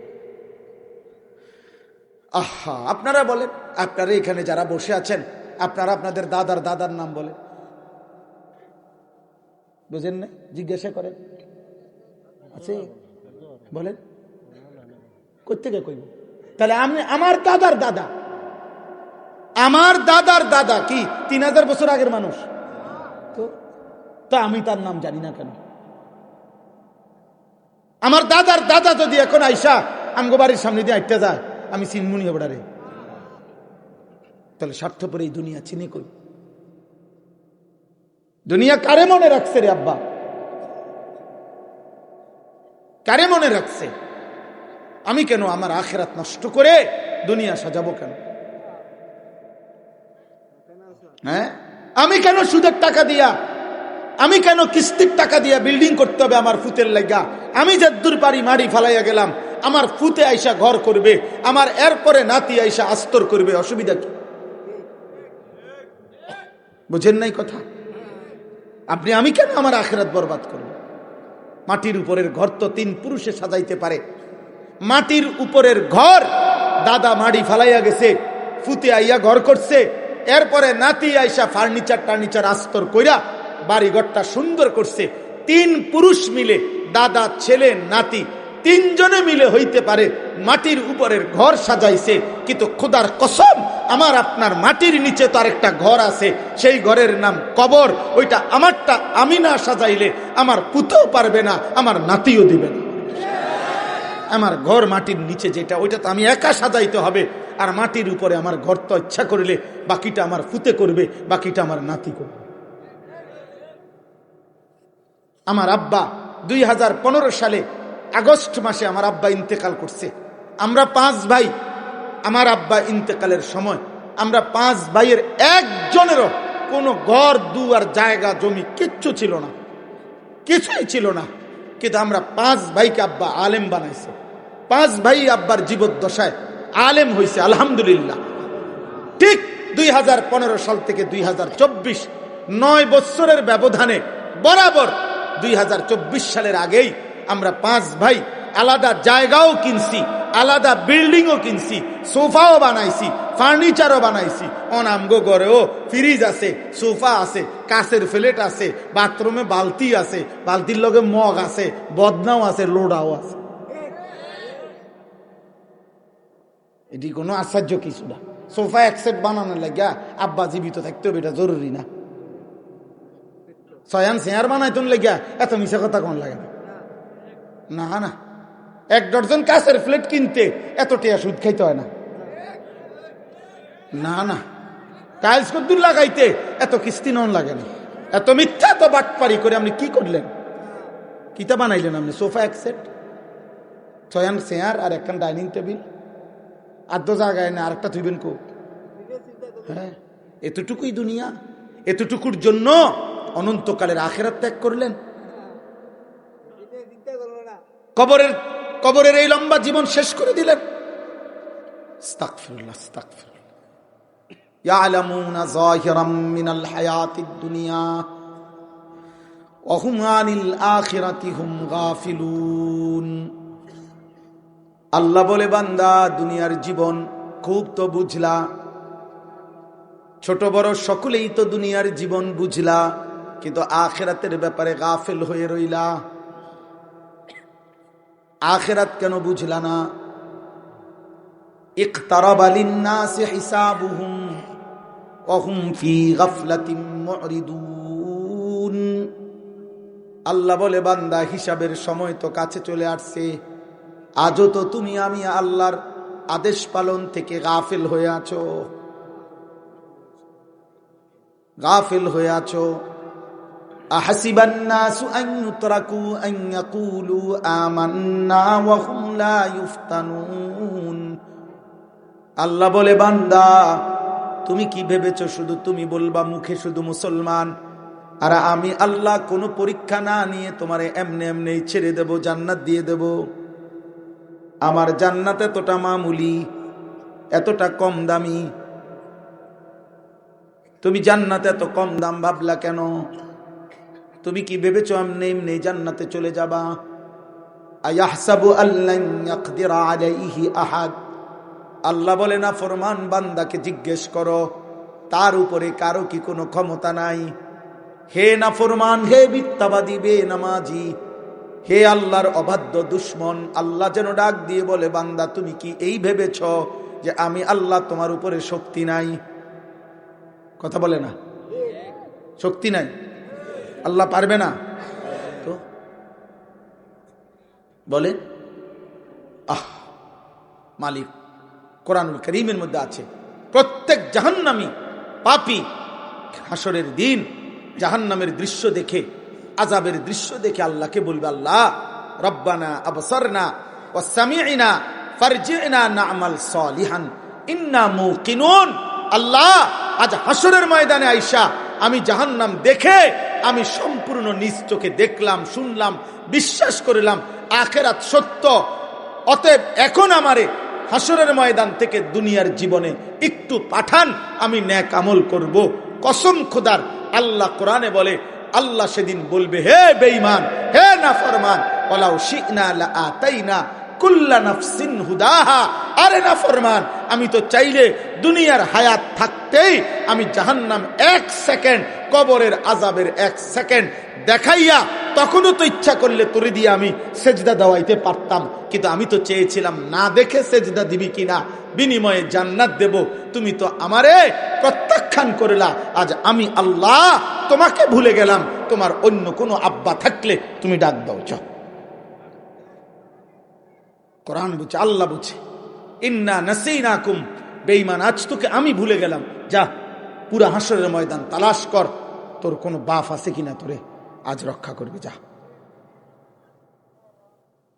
আহা, আপনারা বলেন, আপনারা এখানে যারা বসে আছেন, আপনারা আপনাদের দাদার দাদার নাম বলেন। বুঝেন না? জিজ্ঞাসা করেন, আছে? বলেন, কোত্থেকে কইব? তাহলে আমি আমার দাদার দাদা, আমার দাদার দাদা কি 3000 বছর আগের মানুষ? তো আমি তার নাম জানি না কেন? আমার দাদার দাদা যদি এখন আইসা আমগো বাড়ির সামনে দিয়ে আইটা যায়, আমি চিনমুনি হবো রে। তাহলে স্বার্থপর এই দুনিয়া চিনি কই? দুনিয়া কারে মনে রাখছে রে আব্বা? কারে মনে রাখছে? আমি কেন আমার আখিরাত নষ্ট করে দুনিয়া সাজাবো কেন? হ্যাঁ, আমি কেন সুদের টাকা দিয়া, আমি কেন কিস্তির টাকা দিয়া বিল্ডিং করতে হবে আমার ফুতের লাগা? আমি যদ্দূর পারি মাড়ি ফালাইয়া গেলাম, আমার ফুতে আইসা ঘর করবে, আমার এরপরে নাতি আইসা আস্তর করবে, অসুবিধা কি? বুঝেন নাই কথা? আপনি আমি কেন আমার আখিরাত বরবাদ করব? মাটির উপরের ঘর তো 3 পুরুষে সাজাইতে পারে। মাটির উপরের ঘর দাদা মাড়ি ফালাইয়া গেছে, ফুতে আইয়া ঘর করছে, এরপরে নাতি আইসা ফার্নিচার আস্তর কইরা বাড়িঘরটা সুন্দর করছে। 3 পুরুষ মিলে, দাদা ছেলে নাতি 3 জনে মিলে হইতে পারে মাটির উপরের ঘর সাজাইছে। কিন্তু খোদার কসম, আমার আপনার মাটির নিচে তো আরেকটা ঘর আছে, সেই ঘরের নাম কবর। ওইটা আমারটা আমি না সাজাইলে আমার পুতেও পারবে না, আমার নাতিও দিবে না। আমার ঘর মাটির নিচে যেটা, ওইটা তো আমি একা সাজাইতে হবে। আর মাটির উপরে আমার ঘর তো ইচ্ছা করলে বাকিটা আমার ফুতে করবে, বাকিটা আমার নাতি করবে। আমার আব্বা 2015 সালে আগস্ট মাসে আমার আব্বা ইন্তেকাল করছে। আমরা 5 ভাই। আমার আব্বা ইন্তেকালের সময় আমরা 5 ভাইয়ের একজনেরও কোনো ঘর দুয়ার জায়গা জমি কিচ্ছু ছিল না, কিছুই ছিল না। কিন্তু আমরা 5 ভাইকে আব্বা আলেম বানাইছে। 5 ভাই আব্বার জীবদ্দশায় আলেম হয়েছে, আলহামদুলিল্লাহ। ঠিক 2015 সাল থেকে 2024 9 বছরের ব্যবধানে বরাবর 2024 সালের আগেই আমরা 5 ভাই আলাদা জায়গাও কিনছি, আলাদা বিল্ডিংও কিনছি, সোফাও বানাইছি, ফার্নিচারও বানাইছি। অনামগো ঘরেও ফ্রিজ আছে, সোফা আছে, কাঁচের প্লেট আছে, বাথরুমে বালতি আছে, বালতির লগে মগ আছে, বদনাও আছে, লোডাও আছে। এটি কোনো আশ্চর্য কিছু না। সোফা একসেট বানানোর লাগিয়া আব্বা জীবিত থাকতে হবে, এটা জরুরি না। ছয়ান চেয়ার বানাইতো লাগিয়া এত মিশা কথা কোন লাগে না? না, 1 ডজন কাঁচের প্লেট কিনতে এত টিয়া সুদ খাইতে হয় না। না না, টাইলস কদ্দুর লাগাইতে এত কিস্তি নন লাগে না। এত মিথ্যা তো বাটপারি করে আপনি কি করলেন? কিতা বানাইলেন আপনি? সোফা এক সেট, ছয়ান চেয়ার আর একখান ডাইনিং টেবিল, আদ্য জায়গায় না আরেকটা থইবেন কো? হ্যাঁ, এতটুকুই দুনিয়া। এতটুকুর জন্য অনন্তকালের আখিরাত ত্যাগ করলেন। কবরের এই লম্বা জীবন শেষ করে দিলেন। আস্তাগফিরুল্লাহ, আস্তাগফিরুল্লাহ। ইয়ালামুনা যাহিরাম মিনাল হায়াতিদ দুনিয়া ওয়া হুম আনিল আখিরাতি হুম গাফিলুন। আল্লাহ বলে, বান্দা দুনিয়ার জীবন খুব তো বুঝলা, ছোট বড় সকলেই তো দুনিয়ার জীবন বুঝলা, কিন্তু আখিরাতের ব্যাপারে গাফিল হয়ে রইলা। আখিরাত কেন বুঝলা না? ইকতারাবা লিন-নাসি হিসাবুহুম ওয়া হুম ফি গাফলাতিন মুরিদুন। আল্লাহ বলে, বান্দা হিসাবের সময় তো কাছে চলে আসছে, আজও তো তুমি আমি আল্লাহর আদেশ পালন থেকে গাফিল হয়ে আছো, গাফিল হয়ে আছো। আহাসিবান নাসু আন ইউতরাকু আন ইয়াকুলু আমান্না ওয়া হুম লা ইফতানুন। আল্লাহ বলে, বান্দা তুমি কি ভেবেছো শুধু তুমি বলবা মুখে শুধু মুসলমান, আর আমি আল্লাহ কোনো পরীক্ষা না নিয়ে তোমারে এমনি এমনি ছেড়ে দেব, জান্নাত দিয়ে দেব? আমার জান্নাত এতটা মামুলি, এতটা কম দামি? তুমি জান্নাতে এত কম দাম ভাবলা কেন? তুমি কি ভেবেছো এমনি এমনি জান্নাতে চলে যাবা? আয়াহসাবু আল্লান ইয়াকদিরা আলাইহি আহাদ। আল্লাহ বলে, না ফরমান বান্দাকে জিজ্ঞেস করো, তার উপরে কারো কি কোনো ক্ষমতা নাই? হে না ফরমান, হে মিথ্যাবাদী, বে নামাজি, হে আল্লাহর অবাধ্য দুশ্মন, আল্লাহ যেন ডাক দিয়ে বলে, বান্দা তুমি কি এই ভেবেছ যে আমি আল্লাহ তোমার উপরে শক্তি নাই? কথা বলে না, শক্তি নাই, আল্লাহ পারবে না তো বলে? মালিক কোরআনুল কারীমের মধ্যে আছে, প্রত্যেক জাহান্নামী পাপী হাসরের দিন জাহান্নামের দৃশ্য দেখে, আযাবের দৃশ্য দেখে আল্লাহকে বলবে, আল্লাহ রব্বানা আবসারনা ওয়া সামি'না ফারজি'না না'মাল সালিহান ইন্না মুকিনুন। আল্লাহ আজ হাসরের ময়দানে আইসা আমি জাহান্নাম দেখে আমি সম্পূর্ণ নিজ চোখে দেখলাম, শুনলাম, বিশ্বাস করলাম আখিরাত সত্য। অতএব এখন আমারে হাসরের ময়দান থেকে দুনিয়ার জীবনে একটু পাঠান, আমি নেক আমল করব। কসম খোদার, আল্লাহ কোরআনে বলে, আল্লাহ সেদিন বলবে, হে বেঈমান, হে নাফরমান, ওয়ালাউ শি'না লাআতাইনা কুল্লা নাফসিন হুদাহা। আরে নাফরমান, আমি তো চাইলে দুনিয়ার হায়াত থাকতেই আমি জাহান্নাম 1 সেকেন্ড, কবরের আযাবের 1 সেকেন্ড দেখাইয়া তখনও তো ইচ্ছা করলে তোরে দিয়ে আমি সেজদা দেওয়াইতে পারতাম, কিন্তু আমি তো চেয়েছিলাম না দেখে সেজদা দিবি কিনা, বিনিময়ে জান্নাত দেব। তুমি তো আমারে প্রত্যাখ্যান করলা। আজ আমি আল্লাহ তোমাকে ভুলে গেলাম, তোমার অন্য কোনো আব্বা থাকলে তুমি ডাক দাও। চ কোরআন বুঝে, আল্লাহ বুঝে, ইন্না নাসিনাকুম, বেঈমান আজ তোকে আমি ভুলে গেলাম। যা পুরা হাসরের ময়দান তালাশ কর, তোর কোনো বাপ আছে কিনা তোরে আজ রক্ষা করবে। যা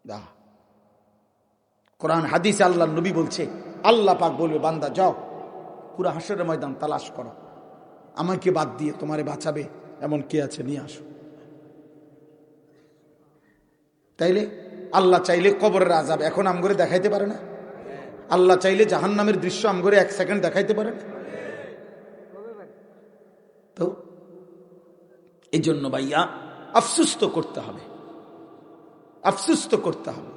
যা। কোরআন হাদিসে আল্লাহ নবী বলছে, আল্লাহ পাক বলবে, বান্দা যাও পুরা হাসরের ময়দান তালাশ করো, আমাকে বাদ দিয়ে তোমারে বাঁচাবে এমন কে আছে নিয়ে আসো। তাইলে আল্লাহ চাইলে কবরের আযাব এখন আমগরে দেখাইতে পারে না? আল্লাহ চাইলে জাহান্নামের দৃশ্য আমগরে 1 সেকেন্ড দেখাইতে পারে না? তো এই জন্য ভাইয়া আফসোস তো করতে হবে, আফসোস তো করতে হবে।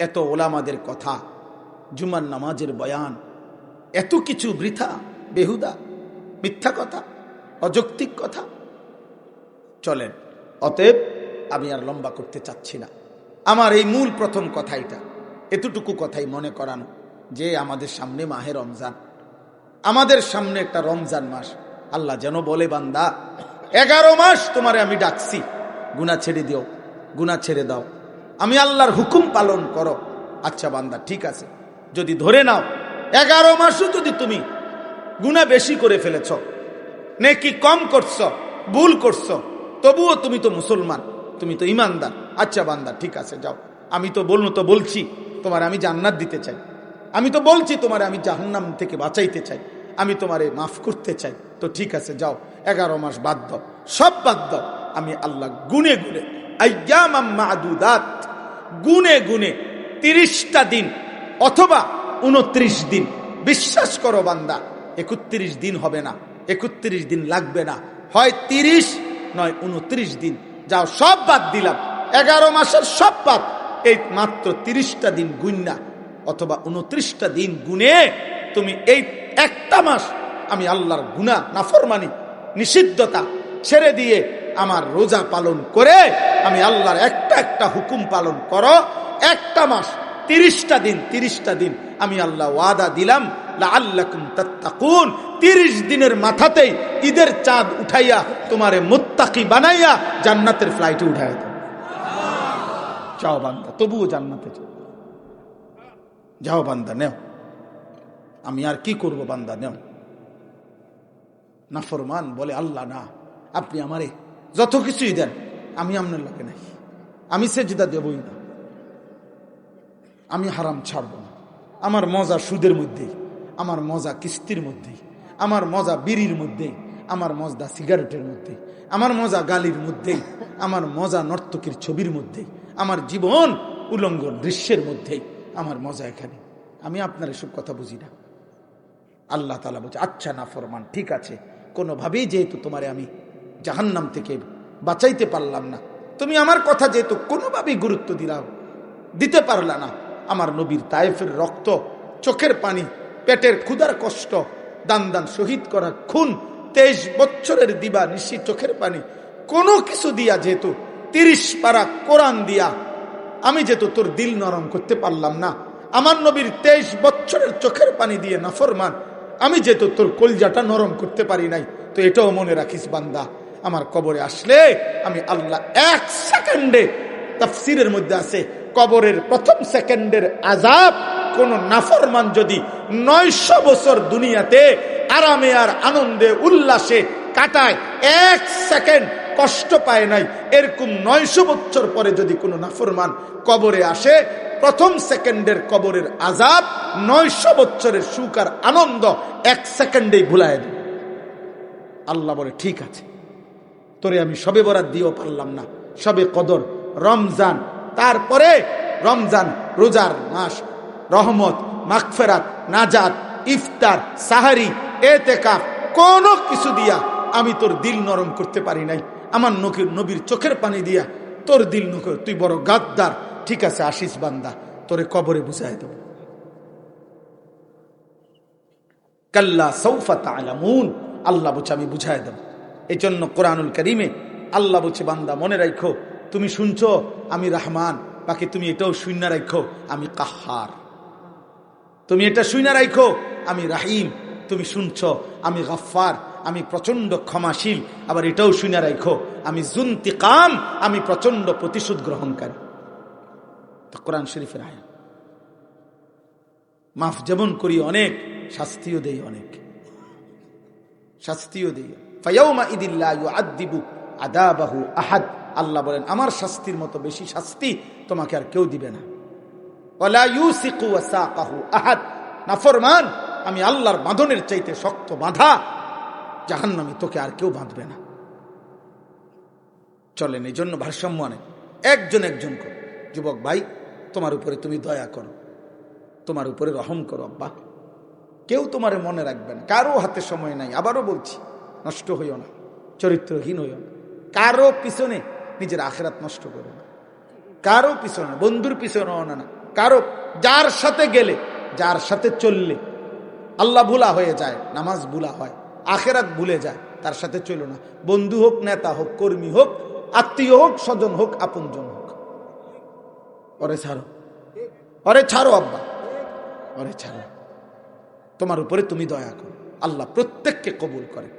এত ওলামাদের কথা, জুমার নামাজের বয়ান, এত কিছু বৃথা, বেহুদা, মিথ্যা কথা, অযৌক্তিক কথা চলেন। অতএব আমি আর লম্বা করতে চাচ্ছি না। আমার এই মূল প্রথম কথা এটা, এতটুকু কথাই মনে করানো যে আমাদের সামনে মাহে রমজান, আমাদের সামনে একটা রমজান মাস। আল্লাহ যেন বলে, বান্দা 11 মাস তোমারে আমি ডাকছি, গুনাহ ছেড়ে দিও, গুনাহ ছেড়ে দাও, আমি আল্লাহর হুকুম পালন করো। আচ্ছা বান্দা ঠিক আছে, যদি ধরে নাও 11 মাসও যদি তুমি গুনাহ বেশি করে ফেলেছ, নেকি কম করছ, ভুল করছ, তবুও তুমি তো মুসলমান, তুমি তো ইমানদার। আচ্ছা বান্দা ঠিক আছে যাও, আমি তো বলছি তোমার আমি জান্নাত দিতে চাই, আমি তো বলছি তোমার আমি জাহান্নাম থেকে বাঁচাইতে চাই, আমি তোমারে মাফ করতে চাই। তো ঠিক আছে যাও, 11 মাস বাদ দাও, সব বাদ দাও। আমি আল্লাহ গুনে গুনে, আইয়ামাম মাদুদাত, গুনে গুনে 30টা দিন অথবা 29 দিন, বিশ্বাস করো বান্দা 31 দিন হবে না, 31 দিন লাগবে না, হয় 30 নয় 29 দিন। যাও সব বাদ দিলাম, 11 মাসের সব বাদ, এই মাত্র 30টা দিন গুণনা অথবা 29টা দিন গুনে তুমি এই একটা মাস আমি আল্লাহর গুনাহ, নাফরমানি, নিষিদ্ধতা ছেড়ে দিয়ে আমার রোজা পালন করে আমি আল্লাহর একটা হুকুম পালন করো। একটা মাস 30টা দিন আমি আল্লাহ ওয়াদা দিলাম, লাআল্লাকুম তাত্তাকুন, 30 দিনের মাথাতেই ঈদের চাঁদ উঠাইয়া তোমারে মুত্তাকি বানাইয়া জান্নাতের ফ্লাইটে উঠাইয়া দেব। যাও বান্দা, তবুও জান্নাতে যাও বান্দা, নেও, আমি আর কি করব বান্দা, নেও। নাফরমান বলে, আল্লাহ না, আপনি আমারে যত কিছুই দেন আমি আপনার লাগে নাই, আমি সেজদা দেবই না, আমি হারাম ছাড়ব না। আমার মজা সুদের মধ্যেই, আমার মজা কিস্তির মধ্যেই, আমার মজা বিড়ির মধ্যেই, আমার মজা সিগারেটের মধ্যেই, আমার মজা গালির মধ্যেই, আমার মজা নর্তকীর ছবির মধ্যেই, আমার জীবন উলঙ্গ দৃশ্যের মধ্যেই আমার মজা এখানে। আমি আপনার এসব কথা বুঝি না। আল্লাহ তাআলা বলছে, আচ্ছা নাফরমান ঠিক আছে, কোনোভাবেই যেহেতু তোমারে আমি জাহান্নাম থেকে বাঁচাইতে পারলাম না, তুমি আমার কথা যেহেতু কোনোভাবেই গুরুত্ব দিতে পারলা না, আমার নবীর তায়েফের রক্ত, চোখের পানি, পেটের ক্ষুধার কষ্ট, দান শহীদ করা খুন, 23 বছরের দিবা নিশি চোখের পানি, কোনো কিছু দিয়া যেহেতু 30 পারা কোরআন দিয়া আমি যেহেতু তোর দিল নরম করতে পারলাম না, আমার নবীর 23 বছরের চোখের পানি দিয়ে নাফরমান, আমি যেহেতু তোর কলজাটা নরম করতে পারি নাই, তো এটাও মনে রাখিস বান্দা, আমার কবরে আসলে আমি আল্লাহ 1 সেকেন্ডে, তাফসীরের মধ্যে আছে কবরের প্রথম সেকেন্ডের আযাব কোন নাফরমান যদি 900 বছর দুনিয়াতে আরামে আর আনন্দে উল্লাসে কাটায়, 1 সেকেন্ড কষ্ট পায় নাই, এরকম 900 বছর পরে যদি কোনো নাফরমান কবরে আসে, প্রথম সেকেন্ডের কবরের আযাব 900 বছরের সুখ আর আনন্দ 1 সেকেন্ডেই ভুলায় দেবে। আল্লাহ বলে ঠিক আছে, তোরে আমি সবে বরাত দিয়েও পারলাম না, সবে কদর, রমজান, তারপরে রমজান রোজার মাস, রহমত, মাগফিরাত, নাজাত, ইফতার, সাহারি, এতেকাফ, কোনো কিছু দিয়া আমি তোর দিল নরম করতে পারি নাই। আমার নবীর চোখের পানি দিয়া তোর দিল নকর, তুই বড় গাদ্দার, ঠিক আছে আসিস বান্দা, তোরে কবরে বুঝাই দেব। কাল্লা সাউফা তা'লামুন, আল্লাহ বলছে আমি বুঝাই দেব। এই জন্য কোরআনুল কারীমে আল্লাহ বলছে বান্দা মনে রাখো, তুমি শুনছো আমি রহমান, বাকি তুমি এটাও শূন্য রাখো আমি কাহ্হার। তুমি এটা শূন্য রাখো আমি রাহিম, তুমি শুনছো আমি গফফার, আমি প্রচন্ড ক্ষমাশীল। আবার এটাও শূন্য রাখো আমি যুনতিকাম, আমি প্রচন্ড প্রতিশোধ গ্রহণকারী। তো কোরআন শরীফের আয়াত। মাফ যেমন করি অনেক, শাস্তিও দেই অনেক, শাস্তিও দেই। ফায়াউমা ইদিল্লা ইউআদ্দিবু আদাবাহু আহাদ, আল্লাহ বলেন আমার শাস্তির মতো বেশি শাস্তি তোমাকে আর কেউ দিবে না। ওয়ালা ইউসিকু ওয়াসাকাহু আহাদ, নাফরমান আমি আল্লাহর বাঁধনের চাইতে শক্ত বাঁধা জাহান্নামী তোকে আর কেউ বাঁধবে না। চলেন এই জন্য ভারসাম্য আনে, একজন একজন করে। যুবক ভাই, তোমার উপরে তুমি দয়া করো, তোমার উপরে রহম করো আব্বা, কেউ তোমারে মনে রাখবে না, কারো হাতে সময় নাই। আবারও বলছি, নষ্ট হইও না, চরিত্রহীন হইও না, কারো পিছনে নিজের আখিরাত নষ্ট করো না, কারো পিছনে, বন্ধুর পিছনে না, কারো, যার সাথে গেলে, যার সাথে চললে আল্লাহ ভুলা হয়ে যায়, নামাজ ভুলা হয়, আখিরাত ভুলে যায়, তার সাথে চলো না। বন্ধু হোক, নেতা হোক, কর্মী হোক, আত্মীয় হোক, স্বজন হোক, আপনজন হোক, ওরে ছাড়ো, ওরে ছাড়ো আব্বা, ওরে ছাড়ো। তোমার উপরে তুমি দয়া করো, আল্লাহ প্রত্যেককে কবুল করে,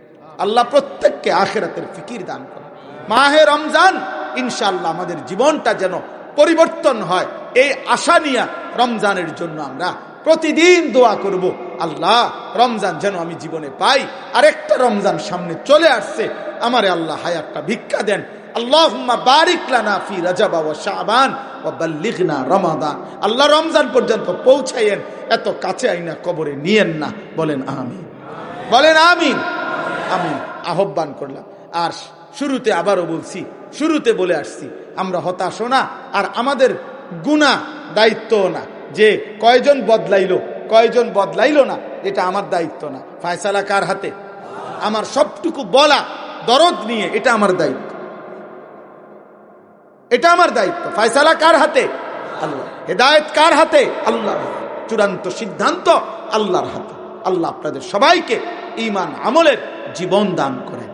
আল্লাহ প্রত্যেককে আখিরাতের ফিকির দান করে। মাহে রমজান ইনশাআল্লাহ আমাদের জীবনটা যেন পরিবর্তন হয়, এই আশা নিয়ে রমজানের জন্য আমরা প্রতিদিন দোয়া করব, আল্লাহ রমজান যেন আমি জীবনে পাই। আরেকটা রমজান সামনে চলে আসছে, আমারে আল্লাহ হায়াতটা ভিক্ষা দেন। আল্লাহুম্মা বারিক লানা ফি রজব ওয়া শাবান ওয়া বাল্লিগনা রমাদান। আল্লাহ রমজান পর্যন্ত পৌঁছায়েন, এত কাছে আইনা কবরে নিয়েন না। বলেন আমিন, বলেন আমিন, আমিন। আহ্বান করলাম। আর শুরুতে আবারও বলছি, শুরুতে বলে আসছি, আমরা হতাশ না, আর আমাদের গুনাহ দায়িত্ব না যে কয়জন বদলাইলো কয়জন বদলাইলো না, এটা আমার দায়িত্ব না। ফয়সালা কার হাতে? আমার সবটুকু বলা দরদ নিয়ে, এটা আমার দায়িত্ব, এটা আমার দায়িত্ব। ফয়সালা কার হাতে? আল্লাহ। হেদায়েত কার হাতে? আল্লাহর। চূড়ান্ত সিদ্ধান্ত আল্লাহর হাতে। আল্লাহ আপনাদের সবাইকে ঈমান আমলের জীবন দান করে।